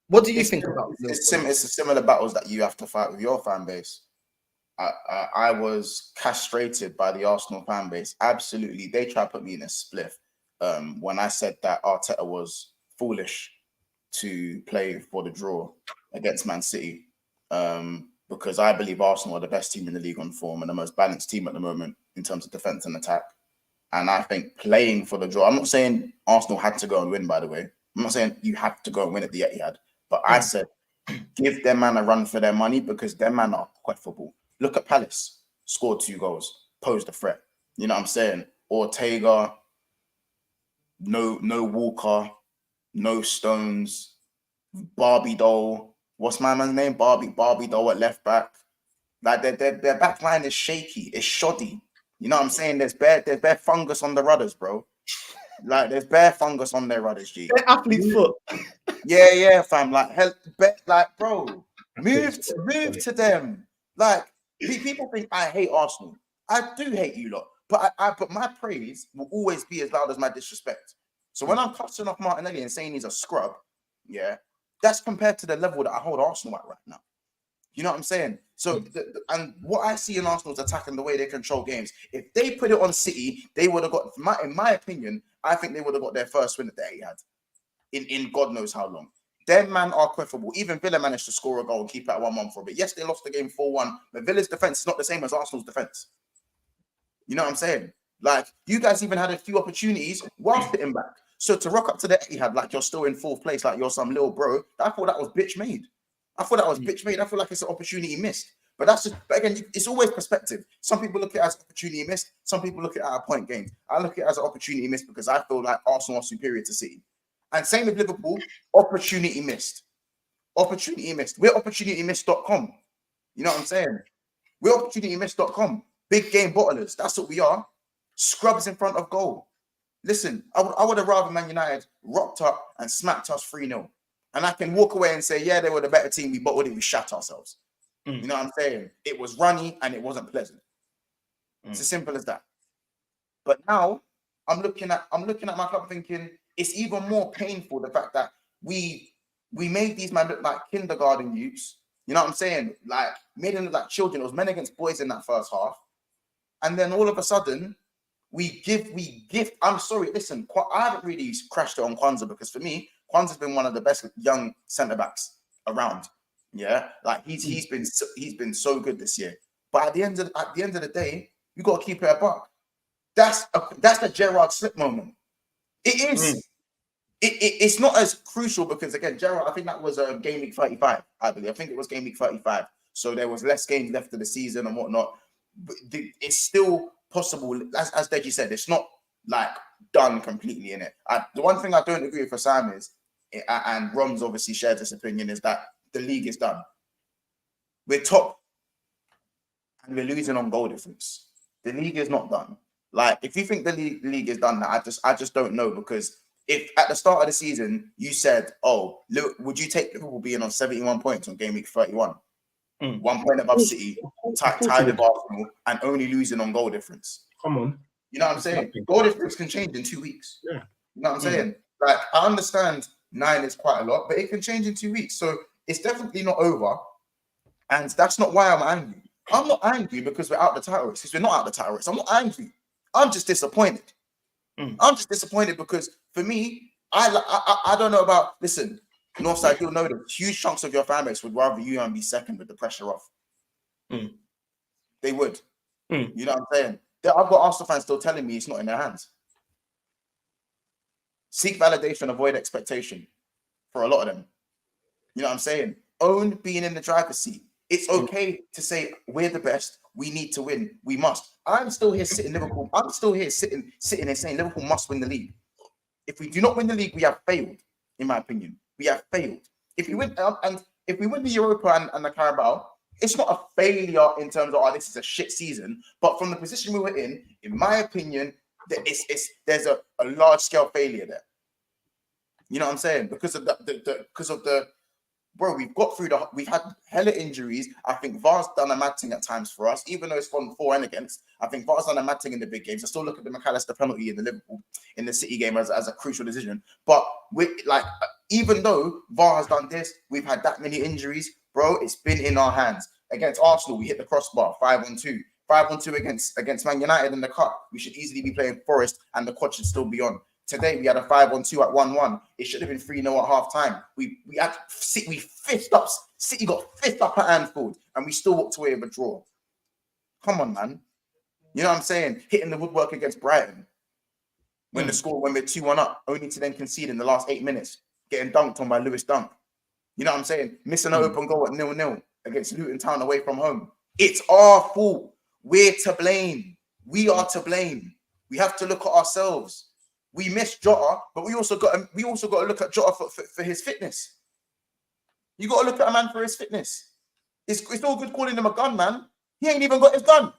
What do you think about this? It's the similar battles that you have to fight with your fan base. I was castrated by the Arsenal fan base. Absolutely. They tried to put me in a spliff when I said that Arteta was foolish to play for the draw against Man City. because I believe Arsenal are the best team in the league on form and the most balanced team at the moment in terms of defence and attack. And I think playing for the draw, I'm not saying Arsenal had to go and win, by the way. I'm not saying you have to go and win at the Etihad. But I said, give them man a run for their money because their man are quite football. Look at Palace. Scored 2 goals. Posed a threat. You know what I'm saying? Ortega, no Walker, no Stones, Barbie Doll. What's my man's name? Barbie Doll at left back. Like their back line is shaky. It's shoddy. You know what I'm saying? There's bare fungus on the rudders, bro. Like there's bare fungus on their rudders, G. Athlete's foot. Yeah, fam. Like bro, move to them. Like people think I hate Arsenal. I do hate you lot, but but my praise will always be as loud as my disrespect. So when I'm cussing off Martinelli and saying he's a scrub, yeah, that's compared to the level that I hold Arsenal at right now. You know what I'm saying? So, and what I see in Arsenal's attack and the way they control games, if they put it on City, they would have got, in my opinion, I think they would have got their first win that they had in God knows how long. Their man are quiffable. Even Villa managed to score a goal and keep it at 1-1 for a bit. Yes, they lost the game 4-1, but Villa's defense is not the same as Arsenal's defense. You know what I'm saying? Like, you guys even had a few opportunities whilst sitting back. So to rock up to the Etihad like you're still in 4th place, like you're some little bro, I thought that was bitch made. I feel like it's an opportunity missed. But that's just, but again, it's always perspective. Some people look at it as opportunity missed. Some people look at it as a point gained. I look at it as an opportunity missed because I feel like Arsenal are superior to City. And same with Liverpool, opportunity missed. Opportunity missed. We're opportunitymissed.com. You know what I'm saying? We're opportunitymissed.com. Big game bottlers. That's what we are. Scrubs in front of goal. Listen, I would have rather Man United rocked up and smacked us 3-0. And I can walk away and say, yeah, they were the better team. We bottled it. We shat ourselves. You know what I'm saying? It was runny and it wasn't pleasant. It's as simple as that. But now I'm looking at my club thinking it's even more painful the fact that we made these men look like kindergarten youths. You know what I'm saying? Like made them look like children. It was men against boys in that first half. And then all of a sudden, we gift. I'm sorry, listen, I haven't really crashed it on Kwanzaa because for me, Kwanzaa's been one of the best young centre-backs around. Yeah, like he's been so good this year. But at the end of the day, you got to keep it a buck. That's the Gerrard slip moment. It is. It's not as crucial because again, Gerrard, I think that was game week 35. I believe. I think it was game week 35. So there was less games left of the season and whatnot. But it's still possible, as Deji said, it's not like done completely in it. The one thing I don't agree with Hussam is, and Rom's obviously shared this opinion, is that the league is done. We're top and we're losing on goal difference. The league is not done. Like, if you think the league is done, I just don't know, because if at the start of the season you said, oh, look, would you take Liverpool being on 71 points on game week 31? 1 point above City, tied with Arsenal, and only losing on goal difference. Come on. You know what I'm saying? Goal difference can change in 2 weeks. Yeah. You know what I'm saying? Like, I understand 9 is quite a lot, but it can change in 2 weeks. So it's definitely not over. And that's not why I'm angry. I'm not angry because we're out the title race. Because we're not out the title race. I'm not angry. I'm just disappointed. I'm just disappointed because for me, I don't know about, listen, Northside, you'll know that huge chunks of your fan base would rather you and be second with the pressure off. They would. You know what I'm saying? I've got Arsenal fans still telling me it's not in their hands. Seek validation, avoid expectation for a lot of them. You know what I'm saying? Own being in the driver's seat. It's okay to say we're the best. We need to win. We must. I'm still here sitting Liverpool. I'm still here sitting and saying Liverpool must win the league. If we do not win the league, we have failed, in my opinion. We have failed. If we win and if we win the Europa and the Carabao, it's not a failure in terms of, oh, this is a shit season. But from the position we were in my opinion, there's a large scale failure there. You know what I'm saying? Because of the bro, we've had hella injuries. I think VAR's done a mad thing at times for us, even though it's gone for and against. I think VAR's done a mad thing in the big games. I still look at the McAllister penalty in the City game as a crucial decision. But even though VAR has done this, we've had that many injuries, bro. It's been in our hands. Against Arsenal, we hit the crossbar 5-1-2. 5-1-2 against Man United in the cup. We should easily be playing Forest, and the quad should still be on. Today we had a 5-1-2 at 1-1. It should have been 3-0 at half time. We fifth up City got 5th up at Anfield, and we still walked away with a draw. Come on, man. You know what I'm saying? Hitting the woodwork against Brighton when the score, when we're 2-1 up, only to then concede in the last 8 minutes, getting dunked on by Lewis Dunk. You know what I'm saying? Missing an open goal at 0-0 against Luton Town away from home. It's our fault. We're to blame. We are to blame. We have to look at ourselves. We missed Jota, but we also got to look at Jota for his fitness. You got to look at a man for his fitness. It's all good calling him a gun, man. He ain't even got his gun.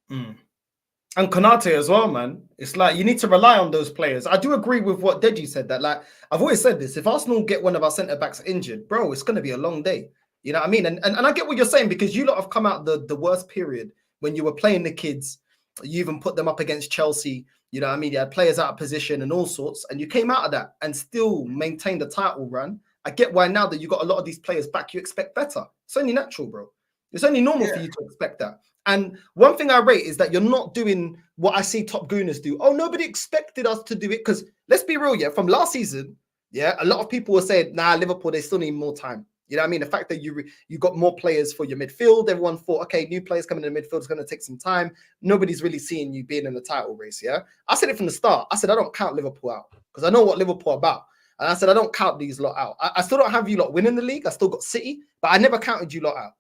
And Konate as well, man. It's like you need to rely on those players. I do agree with what Deji said, that like I've always said this, if Arsenal get one of our centre-backs injured, bro, it's going to be a long day. You know what I mean? And I get what you're saying, because you lot have come out the worst period when you were playing the kids. You even put them up against Chelsea. You know what I mean? You had players out of position and all sorts, and you came out of that and still maintained the title run. I get why now that you got a lot of these players back, you expect better. It's only natural, bro. It's only normal for you to expect that. And one thing I rate is that you're not doing what I see top gooners do. Oh, nobody expected us to do it. Because let's be real, yeah, from last season, yeah, a lot of people were saying, nah, Liverpool, they still need more time. You know what I mean? The fact that you got more players for your midfield, everyone thought, okay, new players coming in the midfield is going to take some time. Nobody's really seeing you being in the title race, yeah? I said it from the start. I said, I don't count Liverpool out because I know what Liverpool are about. And I said, I don't count these lot out. I still don't have you lot winning the league. I still got City, but I never counted you lot out.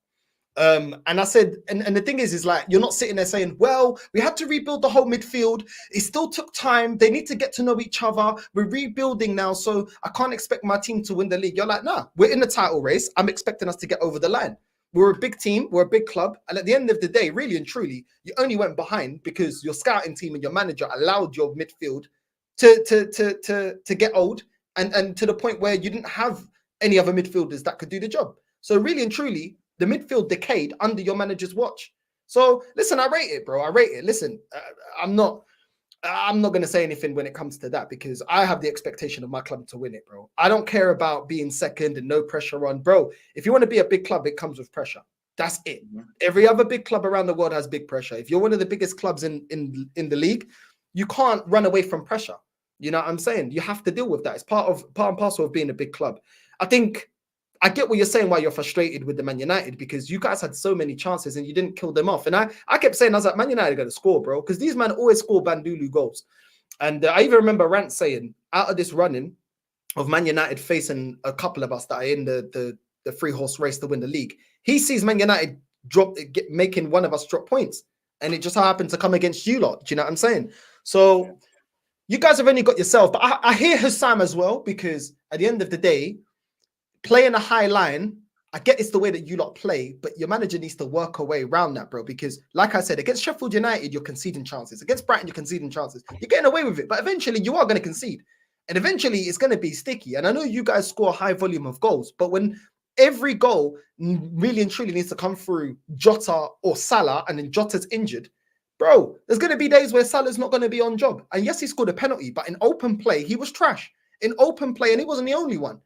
And I said, and the thing is like, you're not sitting there saying, well, we had to rebuild the whole midfield. It still took time. They need to get to know each other. We're rebuilding now, so I can't expect my team to win the league. You're like, nah, we're in the title race. I'm expecting us to get over the line. We're a big team. We're a big club. And at the end of the day, really and truly, you only went behind because your scouting team and your manager allowed your midfield to get old and to the point where you didn't have any other midfielders that could do the job. So really and truly, the midfield decayed under your manager's watch. So listen, I rate it, bro. I rate it. Listen, I'm not going to say anything when it comes to that because I have the expectation of my club to win it, bro. I don't care about being second and no pressure on, bro. If you want to be a big club, it comes with pressure. That's it. Every other big club around the world has big pressure. If you're one of the biggest clubs in the league, you can't run away from pressure. You know what I'm saying? You have to deal with that. It's part and parcel of being a big club. I get what you're saying, why you're frustrated with the Man United, because you guys had so many chances and you didn't kill them off. And I kept saying, I was like, Man United are going to score, bro, because these men always score Bandulu goals. And I even remember Rant saying, out of this running of Man United facing a couple of us that are in the three-horse race to win the league, he sees Man United making one of us drop points. And it just happened to come against you lot. Do you know what I'm saying? So you guys have only got yourself. But I hear Hussam as well, because at the end of the day, playing a high line, I get it's the way that you lot play, but your manager needs to work a way around that, bro. Because, like I said, against Sheffield United, you're conceding chances. Against Brighton, you're conceding chances. You're getting away with it, but eventually you are going to concede. And eventually it's going to be sticky. And I know you guys score a high volume of goals, but when every goal really and truly needs to come through Jota or Salah, and then Jota's injured, bro, there's going to be days where Salah's not going to be on job. And yes, he scored a penalty, but in open play, he was trash. In open play, and he wasn't the only one.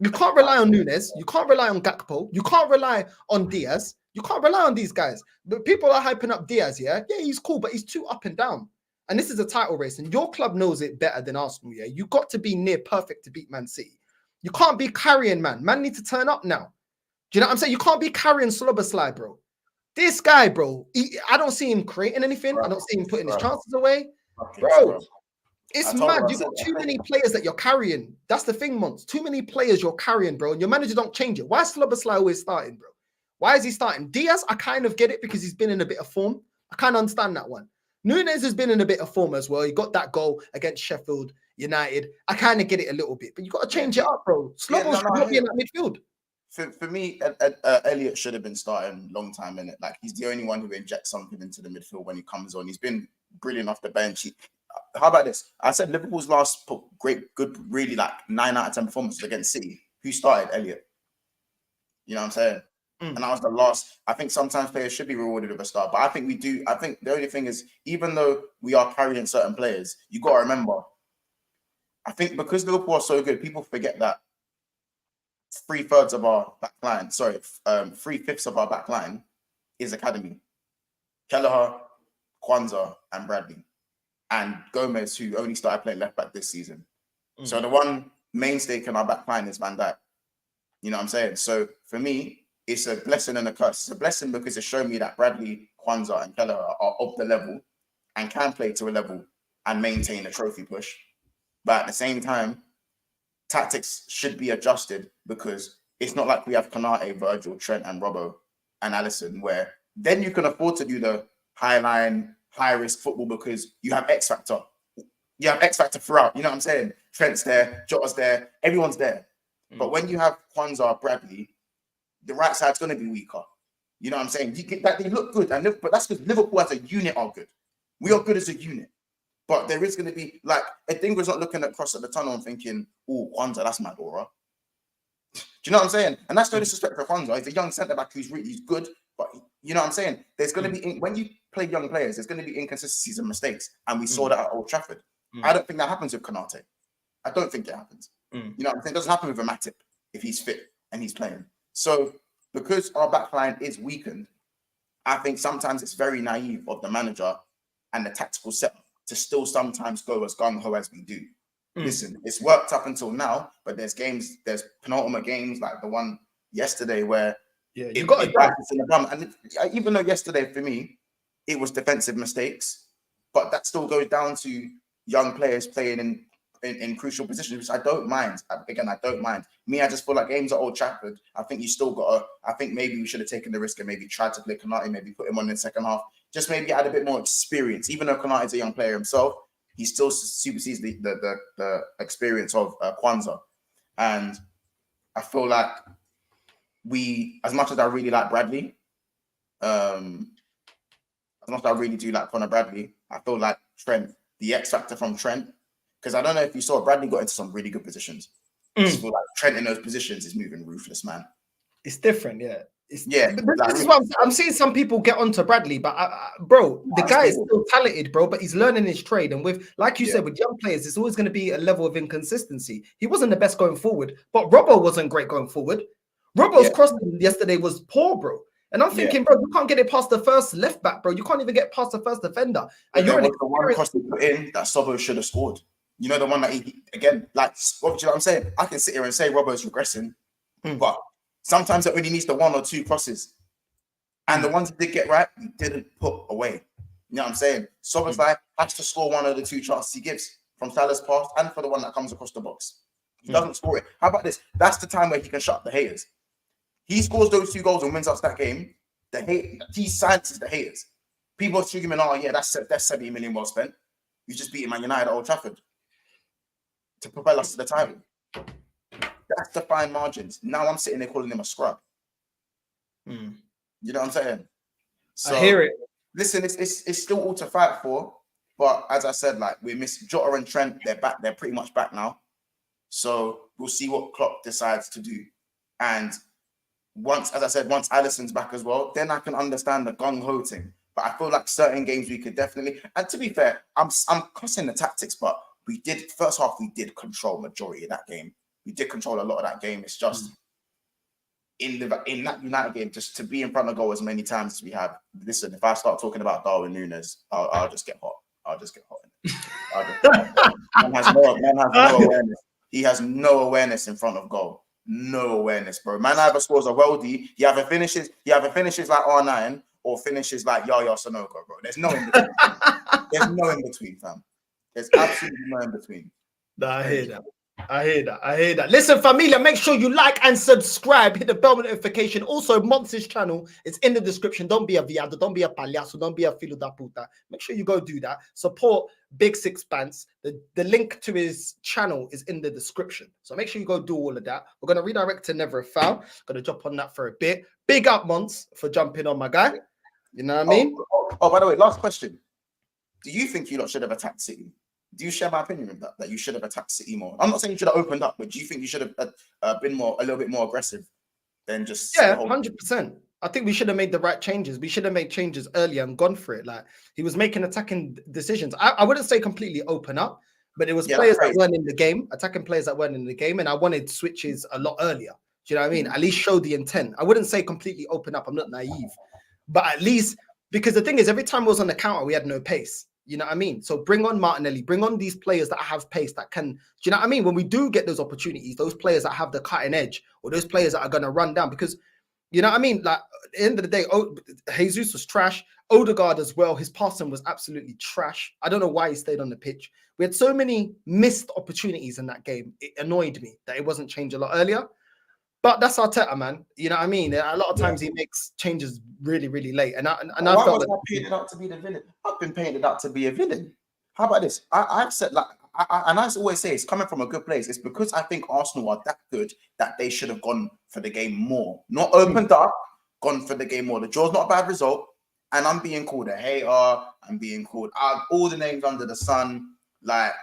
You can't rely on Nunes. You can't rely on Gakpo. You can't rely on Diaz. You can't rely on these guys. But people are hyping up Diaz, yeah? Yeah, he's cool, but he's too up and down. And this is a title race, and your club knows it better than Arsenal, yeah? You got to be near perfect to beat Man City. You can't be carrying, man. Man need to turn up now. Do you know what I'm saying? You can't be carrying Slobberslide, bro. This guy, bro, I don't see him creating anything. I don't see him putting his chances away. Bro. It's mad. You've got too many players that you're carrying. That's the thing, MONTZ. Too many players you're carrying, bro. And your manager don't change it. Why is Slobberslide always starting, bro? Why is he starting? Diaz, I kind of get it because he's been in a bit of form. I kind of understand that one. Nunes has been in a bit of form as well. He got that goal against Sheffield United. I kind of get it a little bit, but you got to change it up, bro. Slobber should not be in that midfield. For me, Elliott should have been starting long time in it. Like, he's the only one who injects something into the midfield when he comes on. He's been brilliant off the bench. How about this? I said Liverpool's last really like 9 out of 10 performances against City. Who started? Elliott. You know what I'm saying? And that was the last. I think sometimes players should be rewarded with a start, but I think we do. I think the only thing is, even though we are carrying certain players, you got to remember, I think because Liverpool are so good, people forget that 3/3 of our back line, 3/5 of our back line is academy. Kelleher, Kwanzaa, and Bradley. And Gomez, who only started playing left back this season. So the one mainstay in our back line is Van Dijk. You know what I'm saying? So for me, it's a blessing and a curse. It's a blessing because it's shown me that Bradley, Kwanzaa, and Keller are of the level and can play to a level and maintain a trophy push. But at the same time, tactics should be adjusted because it's not like we have Konate, Virgil, Trent, and Robbo and Alisson, where then you can afford to do the high line, high risk football because you have X factor. You have X factor throughout. You know what I'm saying? Trent's there, Jota's there, everyone's there. But when you have Kwanzaa, Bradley, the right side's going to be weaker. You know what I'm saying? You get that they look good, but that's because Liverpool as a unit are good. We are good as a unit. But there is going to be, like, Edingra's not looking across at the tunnel and thinking, oh, Kwanzaa, that's my aura. Do you know what I'm saying? And that's no disrespect for Kwanzaa. He's a young centre-back who's really good. But you know what I'm saying? There's going to be, when you play young players, there's going to be inconsistencies and mistakes. And we saw that at Old Trafford. I don't think that happens with Konate. I don't think it happens. You know what I'm saying? It doesn't happen with a Matip if he's fit and he's playing. So because our backline is weakened, I think sometimes it's very naive of the manager and the tactical setup to still sometimes go as gung-ho as we do. Listen, it's worked up until now, but there's penultimate games like the one yesterday where you got it bites in the bum. And even though yesterday for me, it was defensive mistakes, but that still goes down to young players playing in crucial positions, which I don't mind. Again, I don't mind. Me, I just feel like games at Old Trafford, I think you still got to, I think maybe we should have taken the risk and maybe tried to play Konate, maybe put him on in the second half, just maybe add a bit more experience. Even though Konate is a young player himself, he still supersedes the experience of Kwanzaa. And I feel like as much as I really like Bradley, as much as I really do like Conor Bradley, I feel like Trent, the X factor from Trent, because I don't know if you saw, Bradley got into some really good positions. I just feel like Trent in those positions is moving ruthless, man. It's different, yeah. But this is what I'm seeing some people get onto Bradley, but bro, the guy is still talented, bro, but he's learning his trade. And with, like you said, with young players, it's always going to be a level of inconsistency. He wasn't the best going forward, but Robbo wasn't great going forward. Robbo's crossing yesterday was poor, bro. And I'm thinking, bro, you can't get it past the first left back, bro. You can't even get past the first defender. And you're the one cross he put in that Sobo should have scored. You know, the one that he again, like, what you know what I'm saying? I can sit here and say Robbo's regressing, but sometimes it only needs the one or two crosses. And the ones he did get right, he didn't put away. You know what I'm saying? Sobo's like has to score one of the two chances he gives from Salah's pass and for the one that comes across the box. He doesn't score it. How about this? That's the time where he can shut up the haters. He scores those 2 goals and wins us that game. He silences the haters. People are screaming, oh yeah, that's 70 million well spent. You just beat Man United at Old Trafford to propel us to the title. That's the fine margins. Now I'm sitting there calling him a scrub. You know what I'm saying? So, I hear it. Listen, it's still all to fight for. But as I said, like, we miss Jota and Trent. They're back. They're pretty much back now. So we'll see what Klopp decides to do. And once Alisson's back as well, then I can understand the gung-ho thing. But I feel like certain games we could definitely. And to be fair, I'm cussing the tactics, but first half we did control majority of that game. We did control a lot of that game. It's just in that United game, just to be in front of goal as many times as we have. Listen, if I start talking about Darwin Núñez, I'll just get hot. Man has no awareness. He has no awareness in front of goal. No awareness, bro. Man either scores a worldie, he either finishes like R9 or finishes like Yaya Sanogo, bro. There's no in between. There's no in between, fam. There's absolutely no in between. No, I hear that. Listen, familia, make sure you like and subscribe. Hit the bell notification. Also, MONTZ's channel is in the description. Don't be a viado. Don't be a payaso. Don't be a filo da puta. Make sure you go do that. Support Big Six Pants. The link to his channel is in the description. So make sure you go do all of that. We're going to redirect to Never a Foul. Going to jump on that for a bit. Big up, MONTZ, for jumping on, my guy. You know what I mean? Oh, by the way, last question. Do you think you lot should have attacked City? Do you share my opinion with that you should have attacked City more? I'm not saying you should have opened up, but do you think you should have been a little bit more aggressive than just 100%. I think we should have made the right changes. We should have made changes earlier and gone for it. Like, he was making attacking decisions. I wouldn't say completely open up, but it was players that weren't in the game, attacking players that weren't in the game, and I wanted switches a lot earlier. Do you know what I mean? At least show the intent. I wouldn't say completely open up. I'm not naive, but at least, because the thing is, every time it was on the counter, we had no pace. You know what I mean? So bring on Martinelli, bring on these players that have pace, that can, do you know what I mean? When we do get those opportunities, those players that have the cutting edge, or those players that are going to run down, because You know what I mean? Like, at the end of the day, Jesus was trash. Odegaard as well. His passing was absolutely trash. I don't know why he stayed on the pitch. We had so many missed opportunities in that game. It annoyed me that it wasn't changed a lot earlier. But that's Arteta, man. You know what I mean? A lot of times he makes changes really, really late. And I why felt was I painted out to be the villain? I've been painted out to be a villain. How about this? I've said, like, and I always say it's coming from a good place. It's because I think Arsenal are that good that they should have gone for the game more. Not opened up, gone for the game more. The draw's not a bad result. And I'm being called a hater. I'm being called all the names under the sun. Like,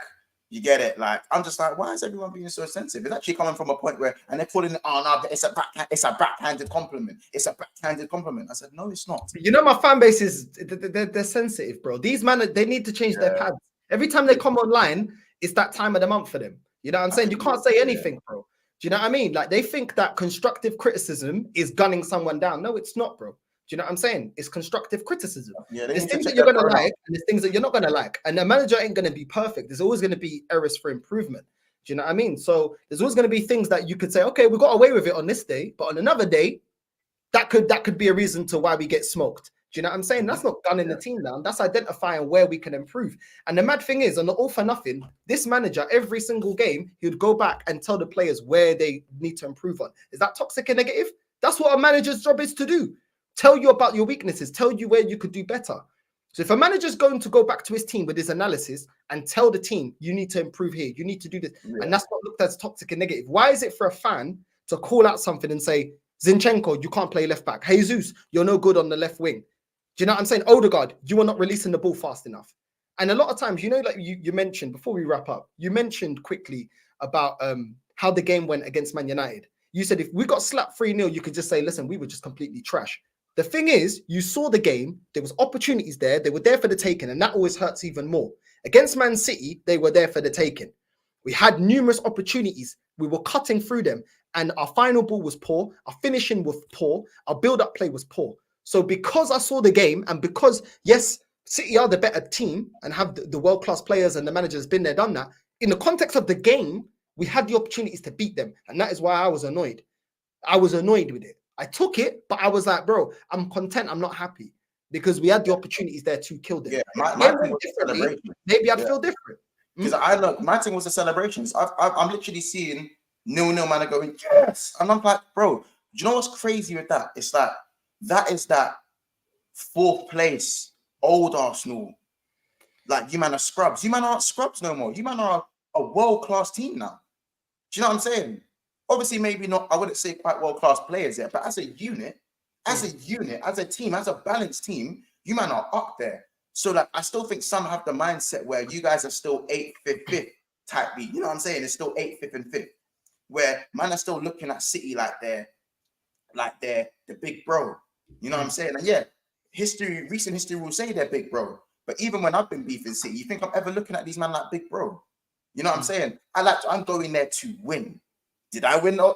you get it? Like, I'm just like, why is everyone being so sensitive? It's actually coming from a point where, and they're calling it, oh no, it's a backhanded compliment. It's a backhanded compliment. I said, no, it's not. You know, my fan base is they're sensitive, bro. These men, they need to change their pads. Every time they come online, it's that time of the month for them. You know what I'm saying? You can't say anything, bro. Do you know what I mean? Like, they think that constructive criticism is gunning someone down. No, it's not, bro. Do you know what I'm saying? It's constructive criticism. Yeah, there's things that you're going to like, and there's things that you're not going to like. And the manager ain't going to be perfect. There's always going to be errors for improvement. Do you know what I mean? So there's always going to be things that you could say, okay, we got away with it on this day, but on another day, that could be a reason to why we get smoked. Do you know what I'm saying? That's not gunning the team down. That's identifying where we can improve. And the mad thing is, on the all for nothing, this manager, every single game, he would go back and tell the players where they need to improve on. Is that toxic and negative? That's what a manager's job is to do. Tell you about your weaknesses, tell you where you could do better. So if a manager's going to go back to his team with his analysis and tell the team, you need to improve here, you need to do this, and that's not looked as toxic and negative. Why is it for a fan to call out something and say, Zinchenko, you can't play left back. Jesus, you're no good on the left wing. Do you know what I'm saying? Odegaard, you are not releasing the ball fast enough. And a lot of times, you know, like you mentioned, before we wrap up, you mentioned quickly about how the game went against Man United. You said if we got slapped 3-0, you could just say, listen, we were just completely trash. The thing is, you saw the game, there was opportunities there, they were there for the taking, and that always hurts even more. Against Man City, they were there for the taking. We had numerous opportunities, we were cutting through them, and our final ball was poor, our finishing was poor, our build-up play was poor. So because I saw the game, and because, yes, City are the better team, and have the world-class players, and the manager's been there, done that, in the context of the game, we had the opportunities to beat them, and that is why I was annoyed. I was annoyed with it. I took it, but I was like, bro, I'm content. I'm not happy because we had the opportunities there to kill them. Yeah, my thing was a celebration. Maybe I'd feel different. Because I look, my thing was the celebrations. I'm literally seeing 0-0 man going, yes. And I'm like, bro, do you know what's crazy with that? It's like, that is that 4th place, old Arsenal. Like, you man are scrubs. You man aren't scrubs no more. You man are a world-class team now. Do you know what I'm saying? Obviously, maybe not, I wouldn't say quite world-class players yet, but as a unit, as a team, as a balanced team, you man are up there. So, like, I still think some have the mindset where you guys are still 8th, 5th type beat. You know what I'm saying? It's still 8th, 5th, and 5th. Where man are still looking at City like they're the big bro. You know what I'm saying? And yeah, recent history will say they're big bro. But even when I've been beefing City, you think I'm ever looking at these men like big bro? You know what I'm saying? I'm going there to win. Did I win? No,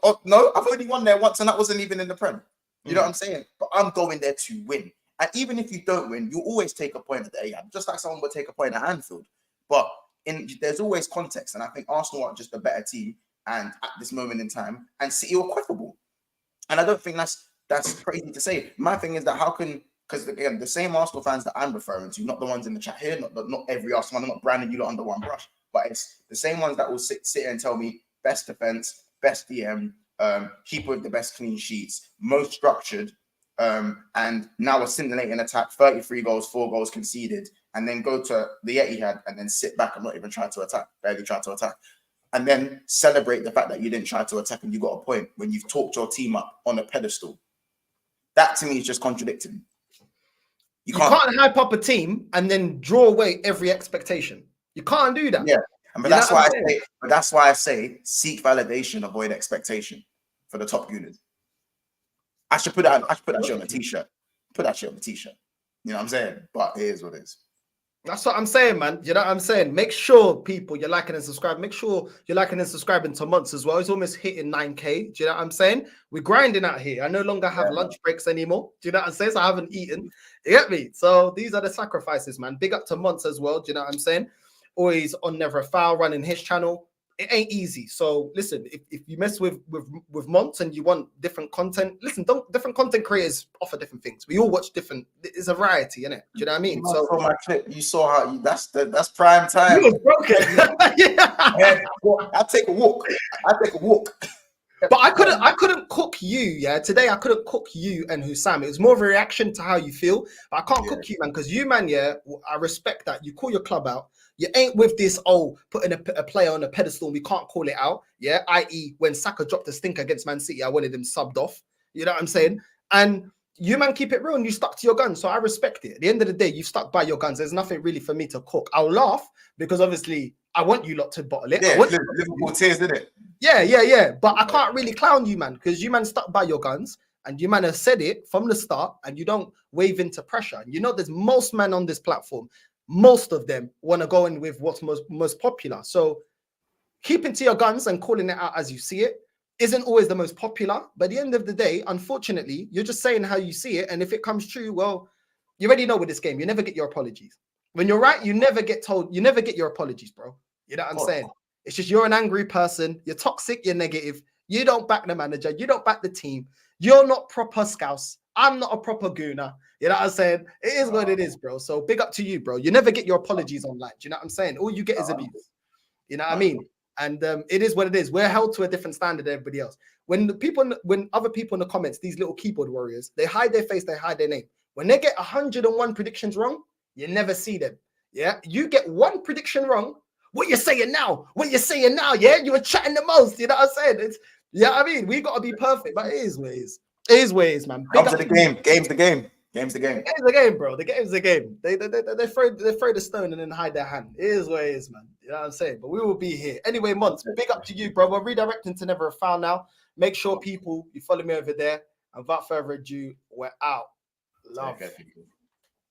I've only won there once, and that wasn't even in the Prem. You know what I'm saying? But I'm going there to win. And even if you don't win, you always take a point at the Etihad, just like someone would take a point at Anfield. But there's always context, and I think Arsenal are just a better team, and at this moment in time, and City are quiffable. And I don't think that's crazy to say. My thing is that because again, the same Arsenal fans that I'm referring to, not the ones in the chat here, not every Arsenal, I'm not branding you lot under one brush, but it's the same ones that will sit here and tell me best defense, best DM, keeper with the best clean sheets, most structured, and now a scintillating attack, 33 goals, 4 goals conceded, and then go to the Etihad and then sit back and not even try to attack, barely try to attack, and then celebrate the fact that you didn't try to attack and you got a point when you've talked your team up on a pedestal. That to me is just contradicting. You can't hype up a team and then draw away every expectation. You can't do that. Yeah. But that's why I say seek validation, avoid expectation for the top unit. I should put that shit on a t-shirt. Put that shit on a t-shirt. You know what I'm saying? But it is what it is. That's what I'm saying, man. You know what I'm saying? Make sure, people, you're liking and subscribing. Make sure you're liking and subscribing to MONTZ as well. He's almost hitting 9K. Do you know what I'm saying? We're grinding out here. I no longer have lunch breaks anymore. Do you know what I'm saying? So I haven't eaten. You get me? So these are the sacrifices, man. Big up to MONTZ as well. Do you know what I'm saying? Always on Never a Foul, running his channel. it ain't easy. So listen, if you mess with MONTZ and you want different content, listen, different content creators offer different things. We all watch different. It's a variety, isn't it? Do you know what I mean? So from my clip, you saw how that's prime time. You was broken. Yeah. Man, I take a walk. But I couldn't cook you, yeah. Today I couldn't cook you and Hussam. It was more of a reaction to how you feel. But I can't cook you, man, because you, man, yeah, I respect that. You call your club out. You ain't with this, putting a player on a pedestal and we can't call it out. Yeah, i.e. when Saka dropped a stink against Man City, I wanted him subbed off. You know what I'm saying? And you, man, keep it real and you stuck to your guns. So I respect it. At the end of the day, you stuck by your guns. There's nothing really for me to cook. I'll laugh because obviously I want you lot to bottle it. Yeah, Liverpool tears, didn't it? Yeah. But I can't really clown you, man, because you, man, stuck by your guns and you, man, have said it from the start and you don't wave into pressure. And you know, there's most men on this platform. Most of them want to go in with what's most popular. So keeping to your guns and calling it out as you see it isn't always the most popular. But at the end of the day, unfortunately, you're just saying how you see it. And if it comes true, well, you already know with this game, you never get your apologies. When you're right, you never get told, you never get your apologies, bro. You know what I'm saying? It's just you're an angry person. You're toxic. You're negative. You don't back the manager. You don't back the team. You're not proper scouse. I'm not a proper gooner. You know what I'm saying? It is what it is, bro. So big up to you, bro. You never get your apologies online. Do you know what I'm saying? All you get is abuse. You know what I mean? And it is what it is. We're held to a different standard than everybody else. When other people in the comments, these little keyboard warriors, they hide their face, they hide their name. When they get 101 predictions wrong, you never see them. Yeah, you get one prediction wrong. What you're saying now? What you're saying now? Yeah, you were chatting the most. You know what I'm saying? It's I mean, we gotta be perfect, but it is what it is. It is what it is, man. Up to the game. Game's the game. Game's the game. The game's the game, bro. The game's the game. They throw the stone and then hide their hand. It is what it is, man. You know what I'm saying? But we will be here. Anyway, MONTZ, big up to you, bro. We're redirecting to Never a Foul now. Make sure people, you follow me over there. And without further ado, we're out. Love.